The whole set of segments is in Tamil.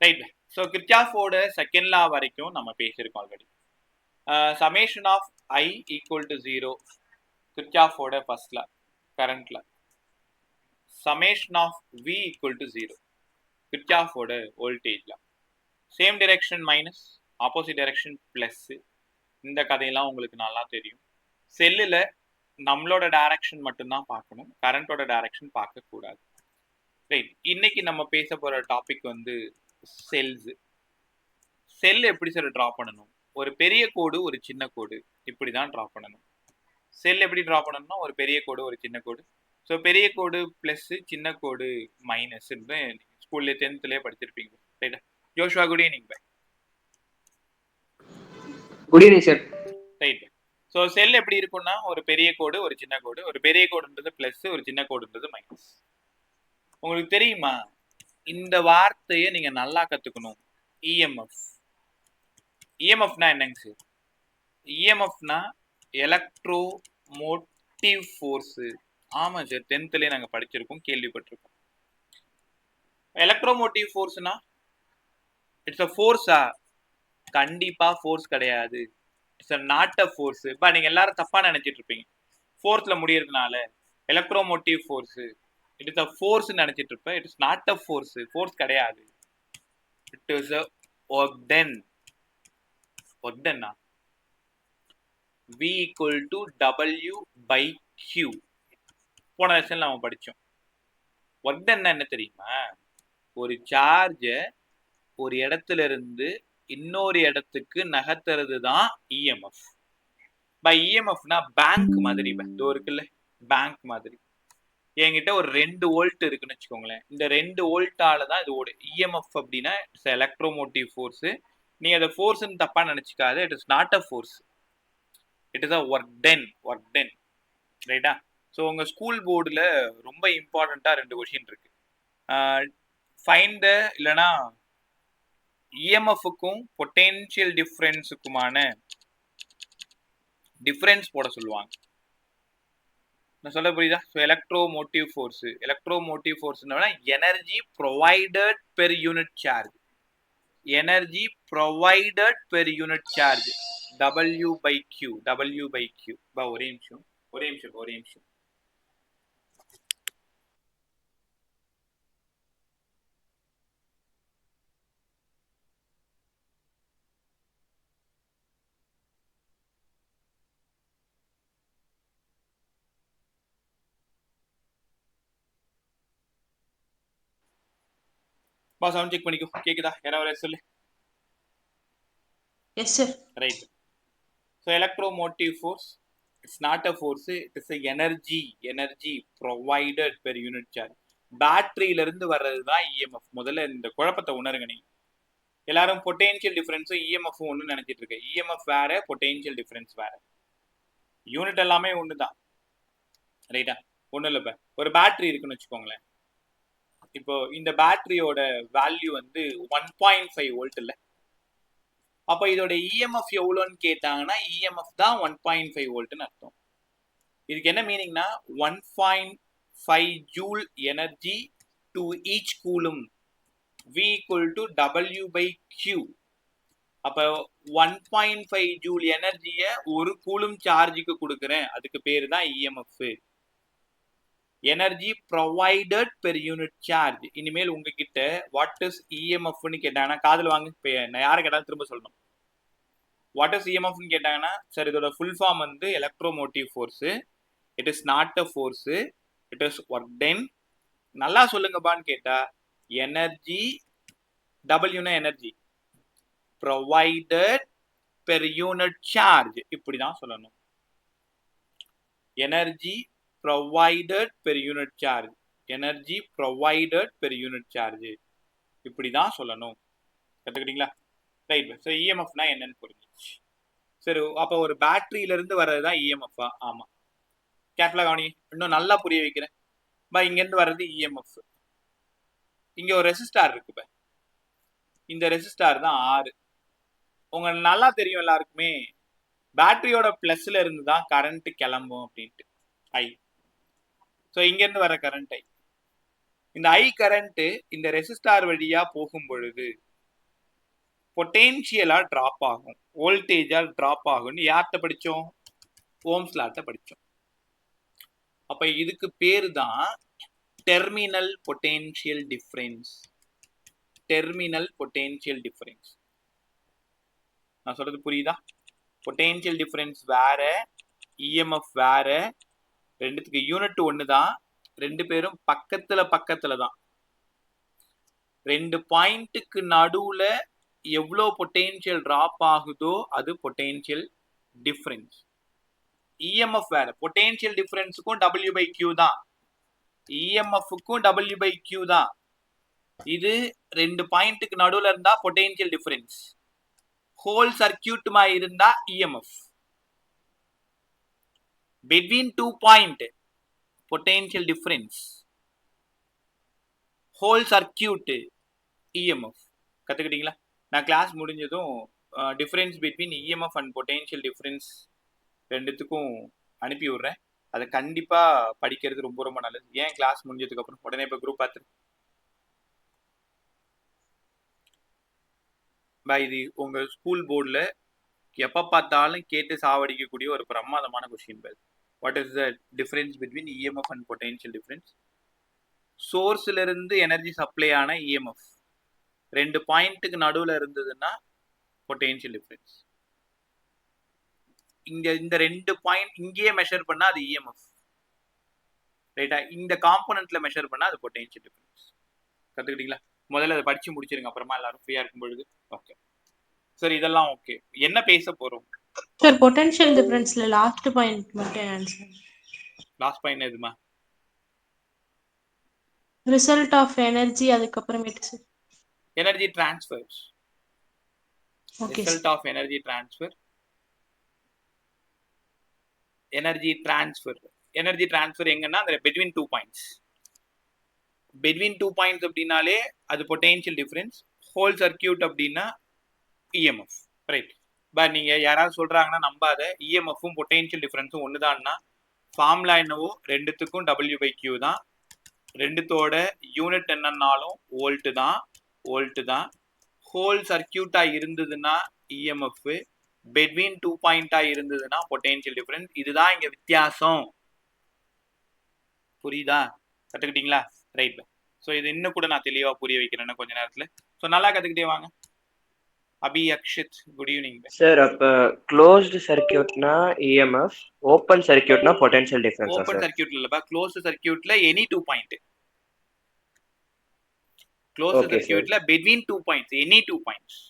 ரைட். ஸோ கிர்ச்சாஃபோட செகண்ட் லா வரைக்கும் நம்ம பேசியிருக்கோம் already. Summation of I equal to 0 கிர்ச்சாஃபோட ஃபர்ஸ்ட் லா கரண்ட்ல. Summation of V equal to 0 கிர்ச்சாஃபோட வோல்டேஜ்ல. Same direction minus, opposite direction plus. இந்த கதையெல்லாம் உங்களுக்கு நல்லா தெரியும். செல்லில் நம்மளோட டைரக்ஷன் மட்டும்தான் பார்க்கணும், கரண்டோட டைரக்ஷன் பார்க்கக்கூடாது. ரைட். இன்னைக்கு நம்ம பேச போகிற டாபிக் வந்து செல்ஸ். செல் எப்படி சார் ட்ரா பண்ணணும்? ஒரு பெரிய கோடு, ஒரு சின்ன கோடு, இப்படி தான் ட்ரா பண்ணணும். செல் எப்படி ட்ரா பண்ணணும்னா ஒரு பெரிய கோடு, ஒரு சின்ன கோடு. ஸோ பெரிய கோடு ப்ளஸ், சின்ன கோடு மைனஸ். ஸ்கூல்ல 10th படிச்சிருப்பீங்க. ரைட்டா? Joshua, good evening bye. Good evening sir. Right. So cell எப்படி இருக்கும்னா ஒரு பெரிய கோடு, ஒரு சின்ன கோடு. ஒரு பெரிய கோடுன்றது பிளஸ், ஒரு சின்ன கோடுன்றது மைனஸ். உங்களுக்கு தெரியுமா, இந்த வார்த்தையை நீங்க நல்லா கத்துக்கணும். இஎம்எஃப். இஎம்எஃப்னா என்னங்க சார்? இஎம்எஃப்னா எலக்ட்ரோ மோட்டிவ் ஃபோர்ஸ். ஆமா சார், 10th நாங்க படிச்சிருக்கோம், கேள்விப்பட்டிருக்கோம். எலக்ட்ரோமோட்டிவ் ஃபோர்ஸ்னா இட்ஸ் அ ஃபோர்ஸா? கண்டிப்பா ஃபோர்ஸ் கிடையாது. It's a not a force. But நீங்க எல்லாரும் தப்பா நினைச்சிட்டு இருப்பீங்க. ஃபோர்ஸ்ல முடியறதுனால electromotive force it is a force நினைச்சிட்டு இருப்பேன். It is not a force. Force கிடையாது. It is a work done. Work டன்னா V equal to W by Q. போன லெசன்ல நம்ம படிச்சோம். ஒர்க் டன் என்ன தெரியுமா? ஒரு சார்ஜை ஒரு இடத்துல இருந்து இன்னொரு இடத்துக்கு நகர்த்துறது தான் இஎம்எஃப். பை இஎம்எஃப்னா பேங்க் மாதிரி. இதோ இருக்குல்ல, பேங்க் மாதிரி. என்கிட்ட ஒரு 2 வோல்ட் இருக்குன்னு வச்சுக்கோங்களேன். இந்த 2 வோல்ட்டால தான் இது ஓடு. இஎம்எஃப் அப்படின்னா இட்ஸ் எலக்ட்ரோமோட்டிவ் ஃபோர்ஸ். நீ அதை ஃபோர்ஸ்ன்னு தப்பா நினைச்சுக்காது. It is not a force. It is a work done. Work done. ரைட்டா? ஸோ உங்கள் ஸ்கூல் போர்டில் ரொம்ப இம்பார்ட்டண்ட்டாக 2 கொஷின் இருக்கு. ஃபைண்ட் த, இல்லைனா இஎம்எஃப்க்கும் பொட்டென்ஷியல் டிஃப்ரென்ஸுக்குமான டிஃப்ரென்ஸ் போட சொல்லுவாங்க. நான் சொல்ல புரியுதா? So electromotive force. எலக்ட்ரோமோட்டிவ் ஃபோர்ஸ்னா energy provided per unit charge. Energy provided per unit charge W by Q. W by Q. ஒரே நிமிஷம். சவுண்ட் செக் பண்ணிக்கோ. கேக்குதா? யாராவது சொல்லு. Yes sir. Right. So electromotive force it's not a force. It is energy provided per unit charge. பேட்டரியில இருந்து வர்றது தான் இஎம்எஃப். முதல்ல இந்த குழப்பத்தை உணருங்க. நீங்க எல்லாரும் பொட்டென்ஷியல் டிஃபரன்ஸும் இஎம்எஃப் ஒன்று நினைச்சிட்டு இருக்க. இஎம்எஃப் வேற, பொட்டென்ஷியல் டிஃபரன்ஸ் வேற. யூனிட் எல்லாமே ஒன்று தான். ரைட்டா? ஒன்றும் இல்லை. இப்போ ஒரு பேட்டரி இருக்குன்னு வச்சுக்கோங்களேன். இப்போ இந்த பேட்டரியோட வேல்யூ வந்து 1.5 வோல்ட் இல்லை. அப்போ இதோட இஎம்எஃப் எவ்வளோன்னு கேட்டாங்கன்னா இஎம்எஃப் தான் 1.5 வோல்ட்னு அர்த்தம். இதுக்கு என்ன மீனிங்னா 1.5 joule energy to each coulomb. V equal to W by Q. அப்போ 1.5 ஜூல் எனர்ஜியை ஒரு கூலும் சார்ஜுக்கு கொடுக்குறேன். அதுக்கு பேர் தான் EMF. Energy provided per unit charge. இனிமேல் உங்ககிட்ட வாட் இஸ் இஎம்எஃப்னு கேட்டாங்கன்னா காதில் வாங்க. இப்போ நான் யாரை கேட்டாலும் திரும்ப சொல்லணும். வாட் இஸ் இஎம்எஃப்னு கேட்டாங்கன்னா சார் இதோட ஃபுல் ஃபார்ம் வந்து electromotive force. It is not a force. It is work done. நல்லா சொல்லுங்கப்பான்னு கேட்டா எனர்ஜி, டபிள்யூனா energy provided per unit charge. இப்படி தான் சொல்லணும். Energy provided per unit charge. Energy provided per unit charge. இப்படி தான் சொல்லணும். கற்றுக்கிட்டீங்களா? ரைட். ஸோ இஎம்எஃப்னா என்னன்னு புரிஞ்சிச்சு. சரி, அப்போ ஒரு பேட்டரியில இருந்து வர்றது தான் இஎம்எஃப். ஆமா, கேர்ஃபுல்லா கவனி. இன்னும் நல்லா புரிய வைக்கிறேன். இங்கேருந்து வர்றது இஎம்எஃப். இங்க ஒரு ரெசிஸ்டார் இருக்கு. இந்த ரெசிஸ்டார் தான் R. உங்களுக்கு நல்லா தெரியும் எல்லாருக்குமே, பேட்டரியோட பிளஸ்ல இருந்து தான் கரண்ட் கிளம்பும் அப்படின்ட்டு. ஐ. ஸோ இங்கேருந்து வர கரண்ட் ஐ. இந்த ஐ கரண்ட் இந்த ரெசிஸ்டார் வழியா போகும் பொழுது பொட்டென்ஷியலா டிராப் ஆகும், வோல்டேஜா டிராப் ஆகும்னு யார்கிட்ட படிச்சோம்? ஓம்ஸ் லாட்ட படிச்சோம். அப்ப இதுக்கு பேரு தான் terminal potential difference. Terminal potential difference. நான் சொல்றது புரியுதா? பொட்டென்ஷியல் டிஃபரன்ஸ் வேற, இஎம்எஃப் வேற, ரெண்டுத்துக்கு யூனிட் ஒன்று தான், ரெண்டு பேரும் பக்கத்துல தான். ரெண்டு பாயிண்ட்டுக்கு நடுவுல எவ்வளோ பொட்டென்ஷியல் டிராப் ஆகுதோ அது பொட்டென்ஷியல் டிஃபரன்ஸ். இஎம்எஃப் வேற, பொட்டென்ஷியல் டிஃபரன்ஸுக்கும் W/Q தான், இஎம்எஃப்க்கும் W/Q தான். இது ரெண்டு பாயிண்ட்டுக்கு நடுவுல இருந்தா பொட்டென்ஷியல் டிஃபரன்ஸ், ஹோல் சர்க்கியூட்டுமா இருந்தா EMF. between 2 point potential difference, whole circuit EMF. கத்துக்கிட்டீங்களா? நான் கிளாஸ் முடிஞ்சதும் difference between EMF and potential difference ரெண்டுத்துக்கும் அனுப்பி விடுறேன். அதை கண்டிப்பா படிக்கிறது ரொம்ப ரொம்ப நல்லது. ஏன் கிளாஸ் முடிஞ்சதுக்கு அப்புறம் உடனே இப்போ குரூப் பார்த்து இது உங்க ஸ்கூல் போர்டில் எப்போ பார்த்தாலும் கேட்டு சாவடிக்கக்கூடிய ஒரு பிரமாதமான கொஸ்டின் பேர். What is the difference between EMF and potential difference? சோர்ஸ்ல இருந்து எனர்ஜி சப்ளை ஆன இஎம்எஃப் ரெண்டு பாயிண்ட்டுக்கு நடுவில் இருந்ததுன்னா பொட்டென்ஷியல் டிஃபரன்ஸ். இங்க இந்த ரெண்டு பாயிண்ட் இங்கேயே மெஷர் பண்ணா அது இஎம்எஃப், ரைட்டா? இந்த காம்போனன்ட்ல மெஷர் பண்ணா அது பொட்டென்ஷியல் டிஃபரன்ஸ். கத்துக்கிட்டீங்களா? முதல்ல அதை படிச்சு முடிச்சிருங்க, அப்புறமா எல்லாரும் ஃப்ரீயா இருக்கும் பொழுது. ஓகே சரி, இதெல்லாம் ஓகே. என்ன பேச போறோம் சார்? பொட்டென்ஷியல் டிஃபரன்ஸ்ல லாஸ்ட் பாயிண்ட் மட்டும் ஆன்சர். லாஸ்ட் பாயிண்ட் எதுமா? ரிசல்ட் ஆஃப் எனர்ஜி, அதுக்கு அப்புறமேட்டு sir energy transfers. Okay result of energy transfer. Energy transfer, energy transfer எங்கன்னா அந்த பிட்வீன் 2 பாயிண்ட்ஸ். பிட்வீன் 2 பாயிண்ட்ஸ் அப்படின்னாலே அது பொட்டென்ஷியல் டிஃபரன்ஸ். ஹோல் சர்க்கியூட் அப்படின்னா இஎம்எஃப், ரைட்? பட் நீங்க யாராவது சொல்றாங்கன்னா நம்பாத, இஎம்எஃப்பும் பொட்டென்ஷியல் டிஃபரன்ஸும் ஒண்ணுதான்னா ஃபார்முலா என்னவோ ரெண்டுத்துக்கும் W/Q தான். ரெண்டுத்தோட யூனிட் என்னன்னாலும் வோல்ட் தான். ஹோல் சர்க்கியூட்டா இருந்ததுன்னா இஎம்எஃப், பிட்வீன் 2 பாயிண்டா இருந்ததுன்னா பொட்டென்ஷியல் டிஃபரன்ஸ். இதுதான் இங்க வித்தியாசம். புரியுதா? கத்துக்கிட்டீங்களா? ரைட். ஸோ இது இன்னும் கூட நான் தெளிவா புரிய வைக்கிறேன் கொஞ்ச நேரத்துல. ஸோ நல்லா கத்துக்கிட்டே வாங்க. Abhi Akshit, good evening sir. அப்ப க்ளோஸ்டு சர்க்கியூட்னா இஎம்எஃப், ஓபன் சர்க்கியூட்னா பொட்டென்ஷியல் டிஃபரன்ஸ். ஓபன் சர்க்கியூட்ல இல்லப்பா, க்ளோஸ்டு சர்க்கியூட்ல எனி 2 பாயிண்ட். க்ளோஸ்டு சர்க்கியூட்ல பிட்வீன் 2 பாயிண்ட்ஸ், எனி 2 பாயிண்ட்ஸ்.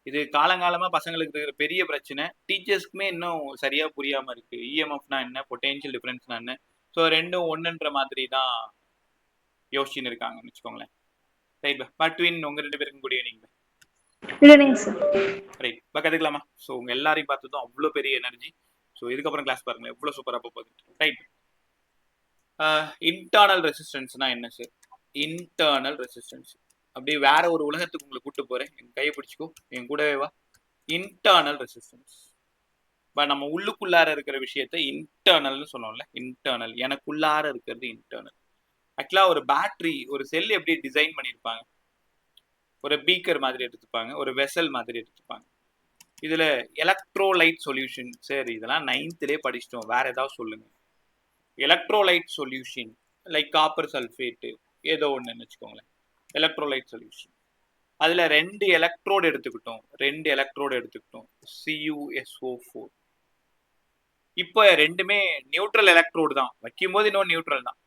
இது காலங்காலமா பசங்களுக்கு இருக்கிற பெரிய பிரச்சனை. டீச்சர்ஸ்க்குமே இன்னும் சரியா புரியாம இருக்கு. இஎம்எஃப்னா என்ன, பொட்டென்ஷியல் டிஃபரன்ஸ்னா என்ன. ஸோ ரெண்டும் ஒன்றுன்ற மாதிரி தான் யோசிச்சுன்னு இருக்காங்கன்னு வச்சுக்கோங்களேன். ரைட் பா, ட்வின் உங்க ரெண்டு பேருக்கும் குட் ஈவினிங். ரைட் பா, கற்றுக்கலாமா? ஸோ உங்க எல்லாரையும் பார்த்ததும் அவ்வளோ பெரிய எனர்ஜி. ஸோ இதுக்கப்புறம் கிளாஸ் பாருங்க எவ்வளோ சூப்பராக போகுது. ரைட். இன்டர்னல் ரெசிஸ்டன்ஸ்னா என்ன சார்? இன்டர்னல் ரெசிஸ்டன்ஸ் அப்படியே வேற ஒரு உலகத்துக்கு உங்களை கூட்டு போறேன். என் கையை பிடிச்சிக்கோ, என் கூடவே வா. இன்டர்னல் ரெசிஸ்டன்ஸ், நம்ம உள்ளுக்குள்ளார இருக்கிற விஷயத்த இன்டர்னல்னு சொன்னோம்ல. இன்டர்னல், எனக்குள்ளார இருக்கிறது இன்டர்னல். ஆக்சுவலா ஒரு பேட்டரி, ஒரு செல் எப்படி டிசைன் பண்ணியிருப்பாங்க? ஒரு பீக்கர் மாதிரி எடுத்துப்பாங்க, ஒரு வெசல் மாதிரி எடுத்துப்பாங்க. இதுல எலக்ட்ரோலைட் சொல்யூஷன். சரி, இதெல்லாம் 9th படிச்சிட்டோம், வேற ஏதாவது சொல்லுங்க. Electrolyte solution like copper sulphate ஏதோ ஒன்று வச்சுக்கோங்களேன். எலக்ட்ரோலைட் சொல்யூஷன், அதுல 2 எலக்ட்ரோடு எடுத்துக்கிட்டோம், CuSO4. இப்போ ரெண்டுமே நியூட்ரல் எலக்ட்ரோடு தான், வைக்கும் போது இன்னொரு நியூட்ரல் தான்.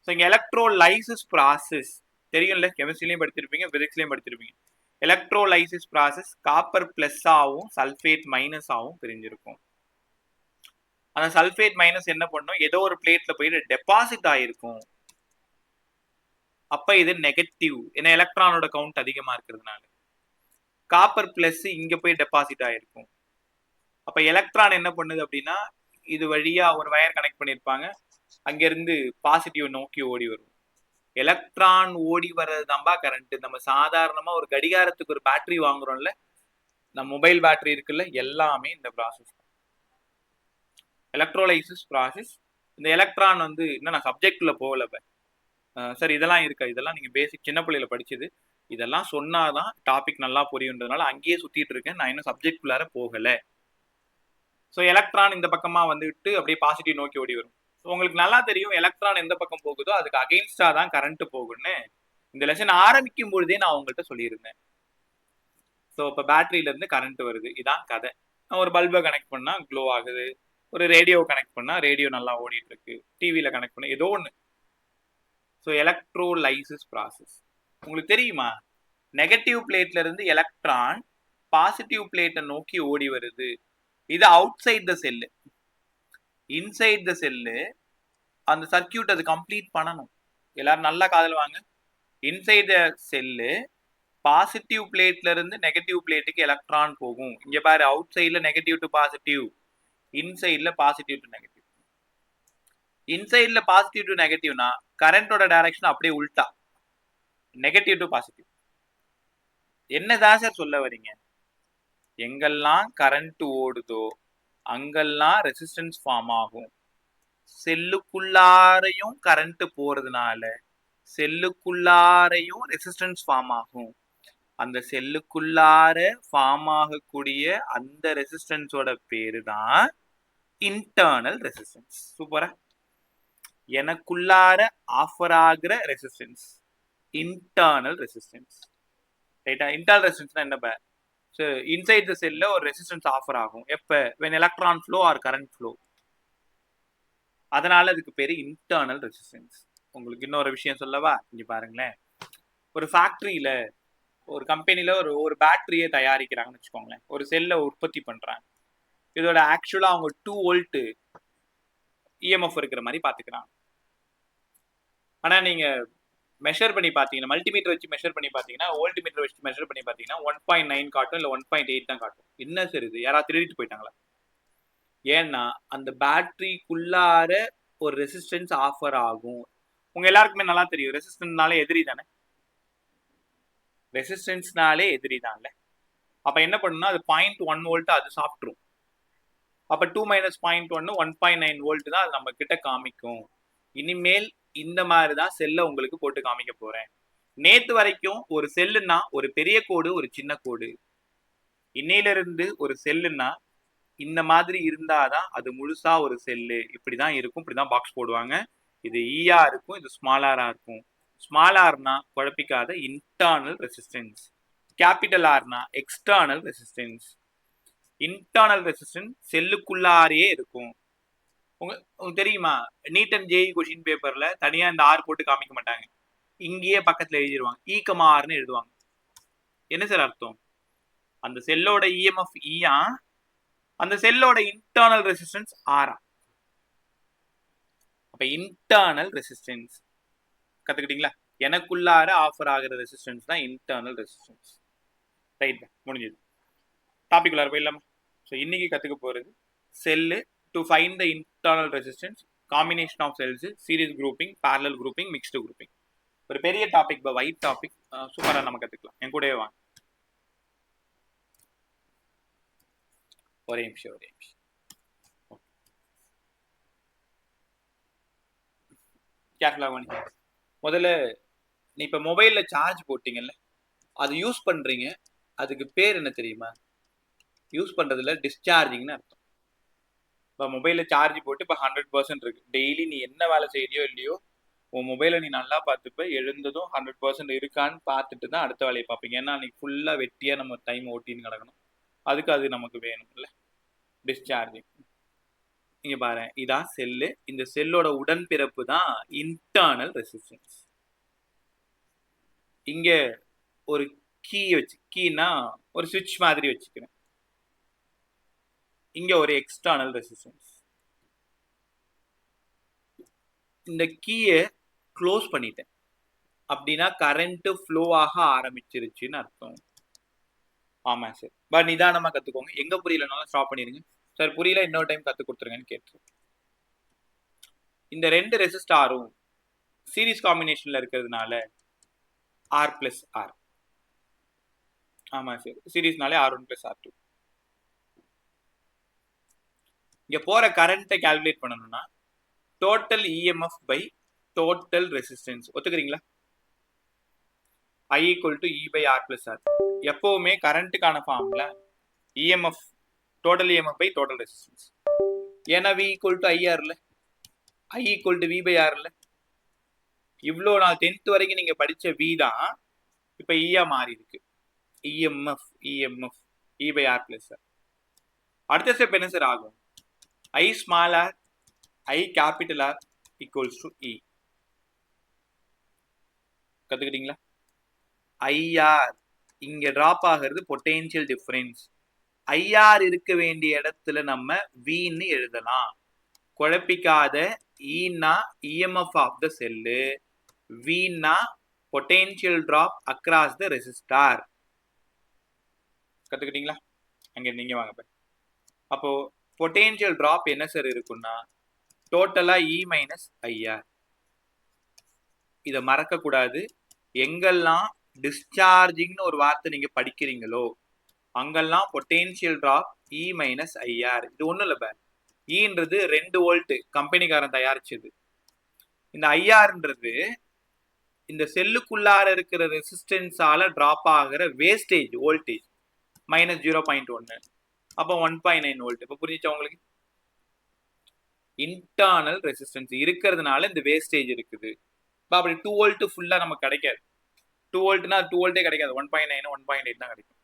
ஸோ இங்கே எலக்ட்ரோலைசிஸ் ப்ராசஸ் தெரியும்ல, கெமிஸ்ட்ரிலையும் படிச்சிருப்பீங்க, பிசிக்ஸ்லையும் படிச்சிருப்பீங்க. எலக்ட்ரோலைசிஸ் ப்ராசஸ் காப்பர் பிளஸ் ஆகும், சல்ஃபேட் மைனஸ் ஆகும் பிரிஞ்சிருக்கும். அந்த சல்ஃபேட் மைனஸ் என்ன பண்ணும், ஏதோ ஒரு பிளேட்ல போயிட்டு டெபாசிட் ஆயிருக்கும். அப்ப இது நெகட்டிவ், ஏன்னா எலக்ட்ரானோட கவுண்ட் அதிகமா இருக்கிறதுனால. காப்பர் பிளஸ் இங்க போய் டெபாசிட் ஆயிருக்கும். அப்ப எலக்ட்ரான் என்ன பண்ணுது அப்படின்னா, இது வழியா ஒரு வயர் கனெக்ட் பண்ணிருப்பாங்க, அங்கிருந்து பாசிட்டிவ் நோக்கி ஓடி வரும். எலக்ட்ரான் ஓடி வர்றது தான்பா கரண்ட். நம்ம சாதாரணமா ஒரு கடிகாரத்துக்கு ஒரு பேட்டரி வாங்குறோம்ல, நம்ம மொபைல் பேட்டரி இருக்குல்ல, எல்லாமே இந்த ப்ராசஸ். Electrolysis process. இந்த எலக்ட்ரான் இன்னும் நான் சப்ஜெக்ட்ல போகல சார். இதெல்லாம் இருக்கா? இதெல்லாம் நீங்க பேசிக் சின்ன பிள்ளையில படிச்சது. இதெல்லாம் சொன்னாதான் டாபிக் நல்லா புரியுன்றதுனால அங்கேயே சுத்திட்டு இருக்கேன். நான் இன்னும் சப்ஜெக்ட்குள்ளார போகல. ஸோ எலக்ட்ரான் இந்த பக்கமா வந்துட்டு அப்படியே பாசிட்டிவ் நோக்கி ஓடி வரும். உங்களுக்கு நல்லா தெரியும் எலக்ட்ரான் எந்த பக்கம் போகுதோ அதுக்கு அகெயின்ஸ்டா தான் கரண்ட் போகும்னு இந்த லெசன் ஆரம்பிக்கும் பொழுதே நான் உங்கள்கிட்ட சொல்லியிருந்தேன். ஸோ இப்போ பேட்டரியில இருந்து கரண்ட் வருது, இதான் கதை. ஒரு பல்பை கனெக்ட் பண்ணா க்ளோ ஆகுது, ஒரு ரேடியோ கனெக்ட் பண்ணா ரேடியோ நல்லா ஓடிட்டு இருக்கு, டிவியில கனெக்ட் பண்ண ஏதோ ஒன்று. ஸோ எலக்ட்ரோலைசிஸ் ப்ராசஸ் உங்களுக்கு தெரியுமா? நெகட்டிவ் பிளேட்ல இருந்து எலக்ட்ரான் பாசிட்டிவ் பிளேட்டை நோக்கி ஓடி வருது. இது outside the cell. Inside the cell அந்த சர்க்கியூட் அது கம்ப்ளீட் பண்ணணும். எல்லாரும் நல்லா காதல் வாங்க. இன்சைட் த செல்லு பாசிட்டிவ் பிளேட்ல இருந்து நெகட்டிவ் பிளேட்டுக்கு எலக்ட்ரான் போகும். இங்க பாரு, அவுட் சைட்ல நெகட்டிவ் டு பாசிட்டிவ், இன்சைட்ல பாசிட்டிவ் டு நெகட்டிவ். இன்சைட்ல பாசிட்டிவ் டு நெகட்டிவ்னா கரண்டோட டைரக்ஷன் அப்படியே உல்டா, நெகட்டிவ் டு பாசிட்டிவ். என்னதான் சார் சொல்ல வரீங்க? எங்கெல்லாம் கரண்ட் ஓடுதோ அங்கெல்லாம் ரெசிஸ்டன்ஸ் ஃபார்ம் ஆகும். செல்லுக்குள்ளாரையும் கரண்ட் போறதுனால செல்லுக்குள்ளாரையும் ரெசிஸ்டன்ஸ் ஃபார்ம் ஆகும். அந்த செல்லுக்குள்ளார ஃபார்ம் ஆகக்கூடிய அந்த ரெசிஸ்டன்ஸோட பேரு தான் இன்டர்னல் ரெசிஸ்டன்ஸ். சூப்பரா? எனக்குள்ளார ஆஃபர் ஆகிற ரெசிஸ்டன்ஸ் இன்டர்னல் ரெசிஸ்டன்ஸ். ரைட்டா? இன்டர்னல் ரெசிஸ்டன்ஸ்னா என்ன? இன்சைட் த செல்ல ஒரு ரெசிஸ்டன்ஸ் ஆஃபர் ஆகும். எப்ப? when electron flow or current flow. அதனால அதுக்கு பேரு இன்டர்னல் ரெசிஸ்டன்ஸ். உங்களுக்கு இன்னொரு விஷயம் சொல்லவா? இங்க பாருங்களேன், ஒரு ஃபேக்டரியில ஒரு கம்பெனில ஒரு பேட்டரியை தயாரிக்கிறாங்கன்னு வச்சுக்கோங்களேன், ஒரு செல்லை உற்பத்தி பண்றாங்க. இதோட ஆக்சுவலா அவங்க 2 வோல்ட் இஎம்எஃப் இருக்கிற மாதிரி பாத்துக்கிறாங்க. ஆனா நீங்க மெஷர் பண்ணி பார்த்தீங்கன்னா, மல்டிமீட்டர் வச்சு மெஷர் பண்ணி பார்த்தீங்கன்னா, வோல்ட் மீட்டர் வச்சு மெஷர் பண்ணி பார்த்தீங்கன்னா 1.9 காட்டும், இல்லை 1.8 தான் காட்டும். என்ன சார் இது, யாராவது திருடிட்டு போயிட்டாங்களா? ஏன்னா அந்த பேட்டரிக்குள்ளார ஒரு ரெசிஸ்டன்ஸ் ஆஃபர் ஆகும். உங்க எல்லாருக்குமே நல்லா தெரியும், ரெசிஸ்டன்ஸ்னாலே எதிரி தானே. ரெசிஸ்டன்ஸ்னாலே எதிரி தான்ல. அப்ப என்ன பண்ணுன்னா அது 0.1 வோல்ட் அது சாப்பிட்ரும். அப்ப 2 மைனஸ் 0.1 1.9 வோல்ட் தான் அது நம்ம கிட்ட காமிக்கும். இனிமேல் இந்த மாதிரி தான் செல்லை உங்களுக்கு போட்டு காமிக்க போறேன். நேத்து வரைக்கும் ஒரு செல்லுன்னா ஒரு பெரிய கோடு ஒரு சின்ன கோடு. இன்னையில இருந்து ஒரு செல்லுன்னா இந்த மாதிரி இருந்தாதான் அது முழுசா ஒரு செல்லு. இப்படிதான் இருக்கும், இப்படிதான் பாக்ஸ் போடுவாங்க. இது ஈயா இருக்கும், இது ஸ்மாலாரா இருக்கும். ஸ்மால் ஆர்னா குழப்பிக்காத இன்டர்னல் ரெசிஸ்டன்ஸ், கேபிட்டல் ஆர்னா எக்ஸ்டர்னல் ரெசிஸ்டன்ஸ். இன்டர்னல் ரெசிஸ்டன்ஸ் செல்லுக்குள்ளாரையே இருக்கும். உங்களுக்கு தெரியுமா, நீட் அண்ட் ஜேஇ கொஸ்டின் பேப்பர்ல தனியா இந்த ஆர் போட்டு காமிக்க மாட்டாங்க, இங்கேயே பக்கத்துல எழுதிடுவாங்க, ஈகமார்னு எழுதுவாங்க. என்ன சார் அர்த்தம்? அந்த செல்லோட இஎம்எஃப் ஈயா, அந்த செல்லோட இன்டர்னல் ரெசிஸ்டன்ஸ் ஆரா. அப்ப இன்டர்னல் ரெசிஸ்டன்ஸ் கத்துக்கிட்டீங்களா? எனக்குள்ளார ஆஃபர் ஆகிற ரெசிஸ்டன்ஸ் தான் இன்டர்னல் ரெசிஸ்டன்ஸ். ரைட், முடிஞ்சது. டாபிக் உள்ளார போயிடலாமா? ஸோ இன்னைக்கு கத்துக்க போறது cell to find the internal resistance, combination of cells, series grouping, parallel grouping, mixed grouping. ஒரு பெரிய டாபிக், வைட் டாபிக், சூப்பரா நம்ம கத்துக்கலாம். என் கூடவே வாங்க. ஒரே நிமிஷம். கேர்ஃபுல்லா பண்ணி. முதல்ல நீ இப்ப மொபைல்ல சார்ஜ் போட்டீங்கல்ல, அது யூஸ் பண்றீங்க, அதுக்கு பேர் என்ன தெரியுமா? யூஸ் பண்றதுல டிஸ்சார்ஜிங்னு அர்த்தம். இப்போ மொபைல்ல சார்ஜ் போட்டு இப்போ 100% இருக்கு. டெய்லி நீ என்ன வேலை செய்யறியோ இல்லையோ, உன் மொபைலை நீ நல்லா பார்த்துப்ப. எழுந்ததும் 100% இருக்கான்னு பார்த்துட்டு தான் அடுத்த வேலையை பார்ப்பீங்க. ஏன்னா அன்னைக்கு ஃபுல்லா வெட்டியா நம்ம டைம் ஓட்டின்னு கிடக்கணும். அதுக்கு அது நமக்கு வேணும் இல்லை, டிஸ்சார்ஜிங். நீங்க பாரு, இதான் செல்லு. இந்த செல்லோட உடன்பிறப்பு தான் இன்டர்னல் ரெசிஸ்டன்ஸ். இங்க ஒரு கீ வச்சு, கீனா ஒரு சுவிட்ச் மாதிரி வச்சுக்கிறேன். இங்க ஒரு எக்ஸ்டர்னல் ரெசிஸ்டன்ஸ். இந்த கீயை க்ளோஸ் பண்ணிட்டேன் அப்படின்னா கரண்ட் ஃப்ளோ ஆக ஆரம்பிச்சிருச்சுன்னு அர்த்தம். ஆமா சார், பட் நிதானமா கத்துக்கோங்க. எங்க புரியலனாலும் ஸ்டாப் பண்ணிருங்க. சார் புரியல, இன்னொரு டைம் கத்து கொடுத்துருங்கன்னு கேட்டு. இந்த 2 ரெசிஸ்டாரும் சீரிஸ் காம்பினேஷன்ல இருக்கிறதுனால ஆர் பிளஸ் ஆர். ஆமா சார், சீரிஸ்னாலே R1 பிளஸ் R2. இங்க போற கரண்ட்டை கால்குலேட் பண்ணணும்னா total EMF by total resistance. ஒத்துக்கிறீங்களா? I equal to E by R plus R. எப்பவுமே கரண்ட்டுக்கான ஃபார்ம்ல EMF total EMF by total resistance. ஏன்னா வி ஈக்குவல் டு ஐஆர்ல, I equal to V by ஆர்ல. இவ்வளோ நான் 10th வரைக்கும் நீங்க படிச்ச வி தான் இப்ப ஈயா மாறி இருக்கு. EMF E by R plus R. அடுத்த ஸ்டெப் என்ன சார் ஆகும்? I small R I capital R equals to E. கத்துக்கிட்டீங்களா? ஐஆர் இங்க டிராப் ஆகிறது பொட்டென்ஷியல் டிஃபரன்ஸ். ஐஆர் இருக்க வேண்டிய இடத்துல நம்ம வின்னு எழுதலாம். குழப்பிக்காத. ஈனா இஎம்எஃப் ஆஃப் த செல்லு, வின்னா potential drop across the resistor. கத்துக்கிட்டீங்களா? அங்க நீங்க வாங்க. அப்போ பொட்டென்ஷியல் டிராப் என்ன சார் இருக்குன்னா டோட்டலா இ மைனஸ் ஐஆர். இதை மறக்க கூடாது. எங்கெல்லாம் டிஸ்சார்ஜிங்னு ஒரு வார்த்தை நீங்க படிக்கிறீங்களோ அங்கெல்லாம் பொட்டென்ஷியல் டிராப் இ மைனஸ் ஐஆர். இது ஒண்ணும் இல்லை பே, ஈன்றது 2 வோல்ட் கம்பெனிக்காரன் தயாரிச்சது. இந்த ஐஆர்ன்றது இந்த செல்லுக்குள்ளார இருக்கிற ரெசிஸ்டன்ஸால டிராப் ஆகிற வேஸ்டேஜ் வோல்டேஜ் மைனஸ் 0.1. அப்போ 1.9 வோல்ட். இப்போ புரிஞ்சிச்சா உங்களுக்கு? இன்டர்னல் ரெசிஸ்டன்ஸ் இருக்கிறதுனால இந்த வேஸ்டேஜ் இருக்குது. இப்போ அப்படி 2 வோல்ட் ஃபுல்லா நமக்கு கிடைக்காது. 2 வோல்ட்னா 2 வோல்ட்டே கிடைக்காது. 1.9 1.8 தான் கிடைக்கும்.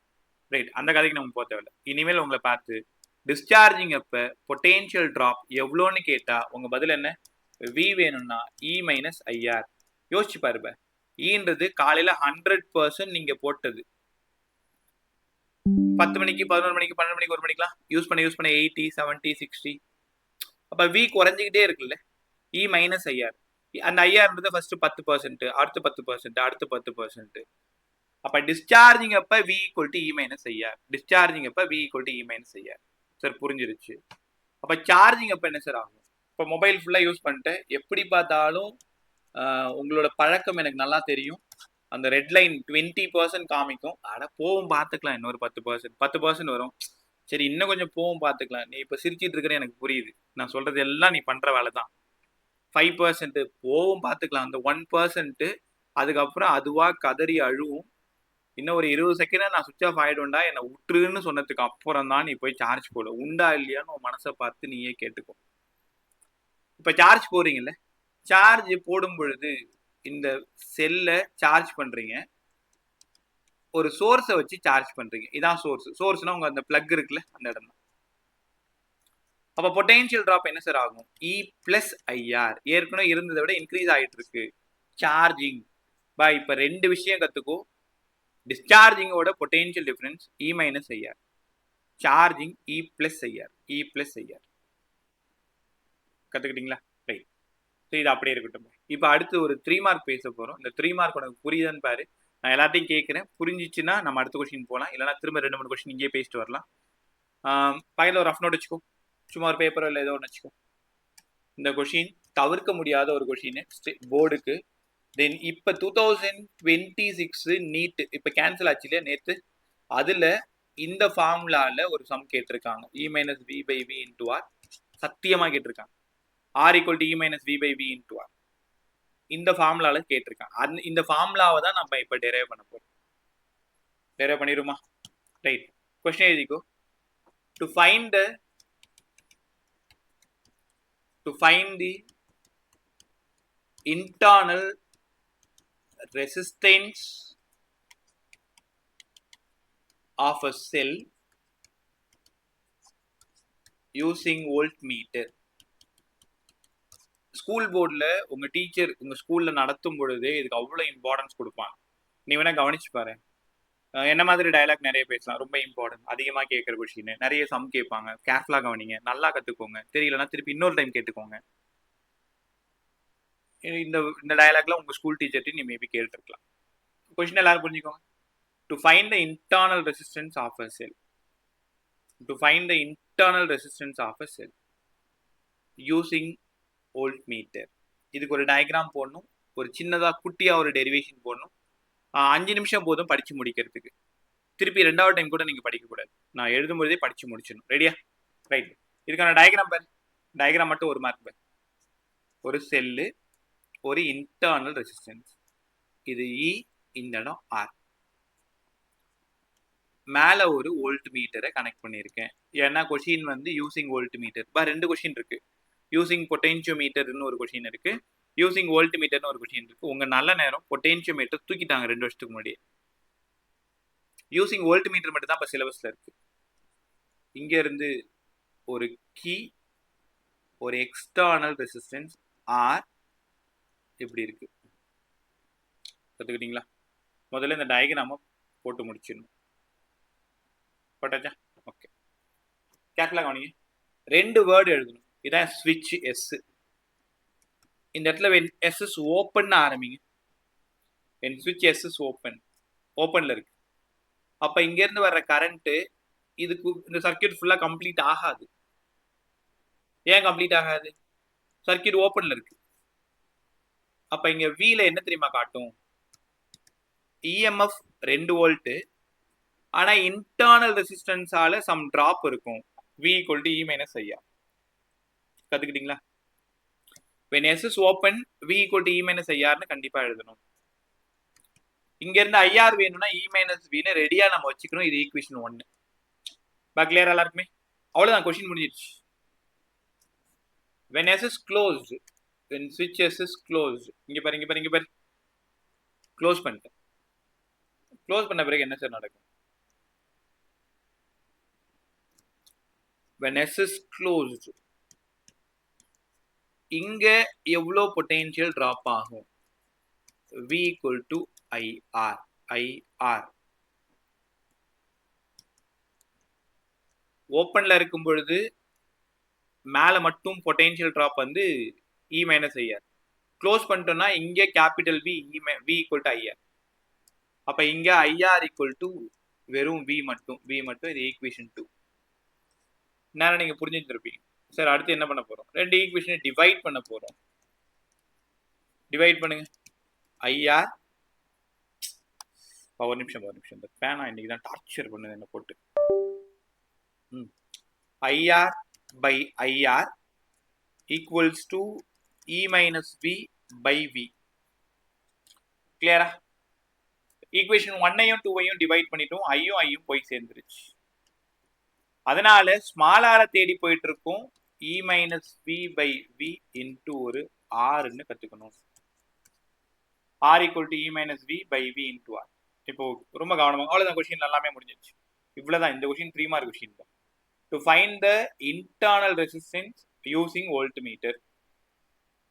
ரைட், அந்த கதைக்கு நம்ம போக தேவையில்லை. இனிமேல் உங்களை பார்த்து டிஸ்சார்ஜிங் அப்ப பொட்டென்ஷியல் டிராப் எவ்வளோன்னு கேட்டா உங்க பதில் என்ன? வி வேணும்னா இ மைனஸ் ஐஆர். யோசிச்சு பாருப்ப, ஈன்றது காலையில 100% நீங்க போட்டது 10 மணிக்கு 11 மணிக்கு 12 மணிக்கு 1 மணிக்கெல்லாம் யூஸ் பண்ண 80 70 60. அப்ப வி குறைஞ்சிக்கிட்டே இருக்குல்ல. இ மைனஸ் ஐஆர். அந்த ஐஆர்ன்றது ஃபர்ஸ்ட் 10%, அடுத்து 10%, அடுத்து 10%. அப்ப டிஸ்சார்ஜிங் அப்ப V equal to E minus IR. Discharging அப்ப V equal to E minus IR. Sir புரிஞ்சிருச்சு. அப்ப சார்ஜிங் அப்ப என்ன சார் ஆகும்? இப்போ மொபைல் ஃபுல்லா யூஸ் பண்ணிட்டு எப்படி பார்த்தாலும் உங்களோட பழக்கம் எனக்கு நல்லா தெரியும். அந்த ரெட் லைன் 20% காமிக்கும். அட போவும் பார்த்துக்கலாம், இன்னொரு 10% வரும். சரி இன்னும் கொஞ்சம் போவும் பார்த்துக்கலாம். நீ இப்போ சிரிச்சிட்டு இருக்கிற எனக்கு புரியுது. நான் சொல்றது எல்லாம் நீ பண்ற வேலை தான். 5% போவும் பார்த்துக்கலாம். அந்த 1% அதுக்கப்புறம் அதுவா கதறி அழுவும். இன்னும் ஒரு 20 செகண்ட் நான் சுவிச் ஆஃப் ஆயிடும்டா என்னை விட்டுருன்னு சொன்னதுக்கு அப்புறம் தான் நீ போய் சார்ஜ் போட. உண்டா இல்லையான்னு உன் மனசை பார்த்து நீயே கேட்டுக்கோ. இப்ப சார்ஜ் போறீங்கல்ல, சார்ஜ் போடும் பொழுது இந்த செல்லை சார்ஜ் பண்றீங்க, ஒரு சோர்ஸை வச்சு சார்ஜ் பண்றீங்க. இதான் சோர்ஸ். சோர்ஸ்னா உங்க அந்த பிளக் இருக்குல்ல, அந்த இடம் தான். அப்ப பொட்டென்ஷியல் டிராப் என்ன சார் ஆகும்? இ பிளஸ் ஐஆர். ஏற்கனவே இருந்ததை விட இன்க்ரீஸ் ஆகிட்டு இருக்கு. சார்ஜிங் பா இப்ப 2 விஷயம் கத்துக்கோ. டிஸ்சார்ஜிங்கோட பொட்டென்ஷியல் டிஃபரன்ஸ் இ மைனஸ் ஐஆர், சார்ஜிங் இ பிளஸ் ஐஆர். இ பிளஸ் ஐஆர் கத்துக்கிட்டீங்களா? ரைட். ஸோ இது அப்படியே இருக்கட்டும். இப்போ அடுத்து ஒரு 3 மார்க் பேச போறோம். இந்த 3 மார்க் உனக்கு புரியுதுன்னு பாரு. நான் எல்லாத்தையும் கேட்குறேன். புரிஞ்சிச்சுன்னா நம்ம அடுத்த கொஸ்டின் போகலாம். இல்லைனா திரும்ப 2-3 கொஸ்டின் இங்கேயே பேசிட்டு வரலாம். பக்கத்தில் ஒரு ரஃப் நோட் வச்சுக்கோ. சும்மா ஒரு பேப்பரோ இல்லை ஏதோ ஒன்று வச்சுக்கோ. இந்த கொஷின் தவிர்க்க முடியாத ஒரு கொஷின் போர்டுக்கு. தென் இப்போ 2026 நீட் இப்போ கேன்சல் ஆச்சு இல்லையா நேற்று, அதில் இந்த ஃபார்முலாவில் ஒரு சம் கேட்டிருக்காங்க. E minus V by V into R. சத்தியமாக கேட்டிருக்காங்க. R equal to E minus V by V into R. இந்த ஃபார்முலாவில் கேட்டிருக்காங்க. இந்த ஃபார்முலாவை தான் நம்ம இப்போ டெரைவ் பண்ண போகிறோம். டெரைவ் பண்ணிடுமா? ரைட். கொஸ்டின் எழுதிக்கோ. To find the internal resistance of a cell using voltmeter. School போர்டில் உங்க டீச்சர் உங்க ஸ்கூல்ல நடத்தும் பொழுது இதுக்கு அவ்வளோ இம்பார்ட்டன்ஸ் கொடுப்பாங்க. நீ வேணா கவனிச்சு பாரு. என்ன மாதிரி டயலாக் நிறைய பேசலாம். ரொம்ப இம்பார்ட்டன்ட், அதிகமாக கேட்குற கொஸ்டின், நிறைய சம் கேட்பாங்க. கேர்ஃபுல்லாக கவனிங்க, நல்லா கற்றுக்கோங்க. தெரியலன்னா திருப்பி இன்னொரு டைம் கேட்டுக்கோங்க. இந்த டயலாக்ல உங்க ஸ்கூல் டீச்சர்ட்டையும் நீ மேபி கேட்டுருக்கலாம். கொஸ்டின் எல்லாரும் புரிஞ்சுக்கோங்க. To find the internal resistance of a cell. To find the internal resistance of a cell using voltmeter. இதுக்கு ஒரு டயக்ராம் போடணும். ஒரு சின்னதாக குட்டியாக ஒரு டெரிவேஷன் போடணும். 5 நிமிஷம் போதும் படித்து முடிக்கிறதுக்கு. திருப்பி 2வது டைம் கூட நீங்கள் படிக்கக்கூடாது. நான் எழுதும்போதே படித்து முடிச்சிடணும். ரெடியா? ரைட். இதுக்கான டயக்ராம் பாரு. டயக்ராம் மட்டும் ஒரு மார்க் பாரு. ஒரு செல்லு, ஒரு இன்டர்னல் ரெசிஸ்டன்ஸ். இது இ, இந்த இடம் ஆர். மேல ஒரு வோல்ட் மீட்டரை கனெக்ட் பண்ணியிருக்கேன். ஏன்னா கொஷின் வந்து யூசிங் வோல்ட் மீட்டர். ரெண்டு கொஷின் இருக்கு. யூசிங் பொட்டென்சியோமீட்டர்னு ஒரு கொஷின் இருக்கு, யூசிங் வோல்ட் மீட்டர்னு ஒரு கொஷின் இருக்கு. உங்க நல்ல நேரம் பொட்டென்சியோமீட்டர் தூக்கிட்டாங்க 2 வருஷத்துக்கு முன்னாடி. யூசிங் வோல்ட் மீட்டர் மட்டும் தான் இப்போ சிலபஸ்ல இருக்கு. இங்க இருந்து ஒரு கீ, ஒரு எக்ஸ்டர்னல் ரெசிஸ்டன்ஸ் ஆர் இப்படி இருக்கு. கத்துக்கிட்டீங்களா? முதல்ல இந்த டயக்ராம போட்டு முடிச்சிடணும். போட்டாச்சா? ஓகே. கேர்ஃபுல்லா கவனிங்க. 2 வேர்டு எழுதணும். இதான் ஸ்விட்ச் எஸ். இந்த இடத்துல when S is open ஆரம்பிங்க. when switch S is open, ஓப்பன்ல இருக்கு. அப்ப இங்க இருந்து வர்ற கரண்ட் இதுக்கு இந்த சர்க்யூட் ஃபுல்லா கம்ப்ளீட் ஆகாது. ஏன் கம்ப்ளீட் ஆகாது? சர்க்யூட் ஓப்பன்ல இருக்கு. அப்ப இங்க V ல என்ன தெரியுமா காட்டும்? EMF 2 volt. ஆனா இன்டர்னல் ரெசிஸ்டன்ஸால சம் டிராப் இருக்கும். V = E - IR. கத்துக்கிட்டீங்களா? when S is open, V = E - IR னு கண்டிப்பா எழுதணும். இங்க இருந்து IR வேணும்னா E - V னு ரெடியா நம்ம வச்சுக்கணும். இது ஈக்குவேஷன் 1. கிளியர் எல்லாருக்குமே? அவ்வளவுதான், கொஸ்டின் முடிஞ்சிருச்சு. when S is closed, when switch S is closed, இங்க பாரு க்ளோஸ் பண்ணிட்டேன். க்ளோஸ் பண்ண பிறகு என்ன சார் நடக்கும்? when S is closed, இங்க எவ்வளவு பொட்டென்ஷியல் டிராப் ஆகும்? V = IR. ஓப்பன்ல இருக்கும் பொழுது மேல மட்டும் பொட்டென்ஷியல் டிராப் வந்து E - IR. க்ளோஸ் பண்ணிட்டோம்னா இங்க கேபிட்டல் V, V = IR. அப்ப இங்க IR = வெறும் V மட்டும். இது ஈக்குவேஷன் 2. நேரம் நீங்க புரிஞ்சுட்டு சார். அடுத்து என்ன பண்ண போறோம்? 2 ஈக்குவேஷனை டிவைட் பண்ண போறோம். டிவைட் பண்ணுங்க. IR ஒரு நிமிஷம் இந்த பேனா இன்னைக்கு தான் டார்ச்சர் பண்ணுது என்ன போட்டு. IR by IR equals to E - V by V. கிளியரா? ஈக்குவேஷன் 1ஐயும் 2ஐயும் டிவைட் பண்ணிட்டோம். ஐயும் போய் சேர்ந்துருச்சு. அதனால ஸ்மால் ஆரை தேடி போயிட்டு இருக்கும். E - V by V into ஒரு R ன்னு கத்துக்கணும். R = E - V by V into R. இப்போ ரொம்ப கவனமா, அவ்வளவுதான், கொஸ்டின் எல்லாமே முடிஞ்சிருச்சு. இவ்வளவுதான். இந்த கொஸ்டின் 3 மார்க் கொஸ்டின் தான். To find the internal resistance using voltmeter.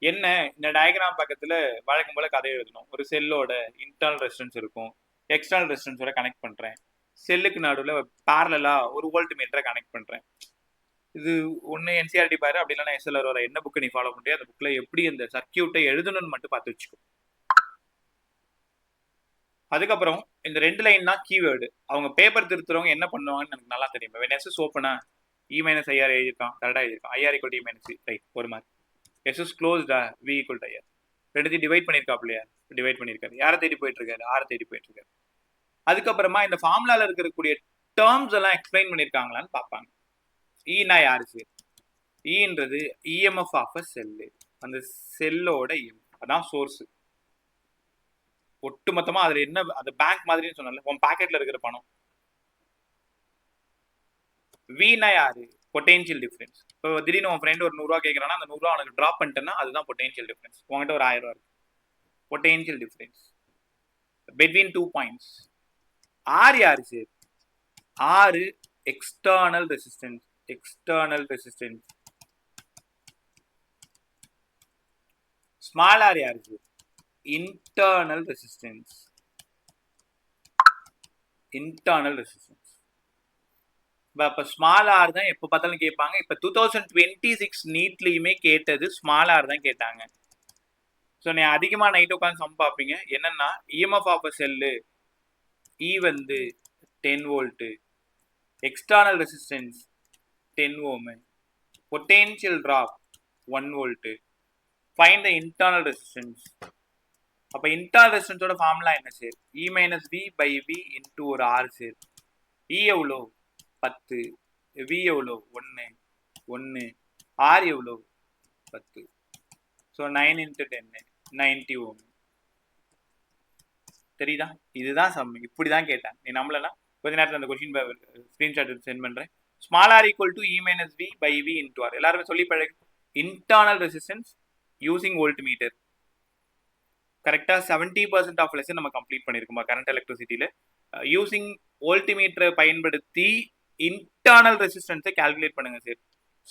என்ன இந்த டயக்ராம் பக்கத்துல வழக்கம் போல கதை எழுதணும். ஒரு செல்லோட இன்டர்னல் ரெசிஸ்டன்ஸ் இருக்கும், எக்ஸ்டர்னல் ரெசிஸ்டன்ஸோட கனெக்ட் பண்றேன். செல்லுக்கு நடுவில் பேரலா ஒரு வோல்ட் மீட்டரை கனெக்ட் பண்றேன். இது ஒன்னு NCERT பாரு, அப்படி இல்லைன்னா SLR வர என்ன புக்கு நீ ஃபாலோ பண்றியா அந்த புக்ல எப்படி இந்த சர்க்கியூட்டை எழுதணும்னு மட்டும் பார்த்து வச்சுக்கோ. அதுக்கப்புறம் இந்த 2 லைன் தான் கீவேர்டு. அவங்க பேப்பர் திருத்துறவங்க என்ன பண்ணுவாங்கன்னு எனக்கு நல்லா தெரியும். when S is open, E - IR எழுதியிருக்கான், கரெக்டாக எழுதியிருக்கான். IR = E - V, ரைட், ஒரு mark. S is closed, V = IR. ரெண்டுத்தையும் டிவைட் பண்ணியிருக்காப்லையா? டிவைட் பண்ணியிருக்காரு. யாரை தேடி போயிட்டு இருக்காரு? ஆரை தேடி போயிட்டு இருக்காரு. அதுக்கப்புறமா இந்த ஃபார்முலால இருக்கக்கூடிய டேர்ம்ஸ் எல்லாம் எக்ஸ்பிளைன் பண்ணியிருக்காங்களான்னு பார்ப்பாங்க. ஈனா யாரு சார்? ஈன்றது EMF ஆஃப் அ செல்லு. அந்த செல்லோட அதான் சோர்ஸ். ஒட்டு மொத்தமா அதுல என்ன, அந்த பேங்க் மாதிரின்னு சொன்னால உன் பாக்கெட்ல இருக்கிற பணம். வீணா யாரு? Potential difference. இப்போ திடீர்னு உன் ஃப்ரெண்ட் ஒரு 100 ரூபா கேட்கறானா, அந்த 100 ரூபா அவனுக்கு டிராப் பண்ணிட்டேன்னா அதுதான் பொட்டென்ஷியல் டிஃபரன்ஸ். உங்ககிட்ட ஒரு 1000 ரூபா இருக்கு. Potential difference between 2 points. R யாரு sir? R external resistance. Small r யாரு சார்? Internal resistance. அப்ப ஸ்மால் ஆர் தான் எப்ப பார்த்தாலும் கேட்பாங்க. இப்ப 2026 நீட்லயுமே கேட்டது ஸ்மால் ஆர் தான் கேட்டாங்க. ஸோ நீ அதிகமா நைட் உட்காந்து சம் பார்ப்பீங்க. என்னன்னா EMF of a cell E வந்து 10 volt, external resistance 10 ohm, potential drop 1 volt, find the internal resistance. அப்ப இன்டர்னல் ரெசிஸ்டன்ஸோட ஃபார்முலா என்ன sir? E - V by V into ஒரு R சார். E எவ்வளோ? 10. V எவ்வளோ? 1. R எவ்வளோ? 10. So 9 × 10 90 ohm. தெரியுதா? இதுதான் சம். இப்படிதான் கேட்டான். நீ நம்பலனா கொஞ்ச நேரத்துல அந்த கொஸ்டின் ஸ்கிரீன்ஷாட் எடுத்து சென்ட் பண்றேன். Small R equal to E minus V by V into R. எல்லாருமே சொல்லி பழகு. Internal resistance using voltmeter. கரெக்டா 70% ஆஃப் லெசன் நம்ம கம்ப்ளீட் பண்ணிருக்கோமா கரண்ட் எலக்ட்ரிசிட்டியில. யூசிங் வோல்ட்மீட்டரை பயன்படுத்தி இன்டர்னல் ரெசிஸ்டன்ஸை கால்குலேட் பண்ணுங்க sir.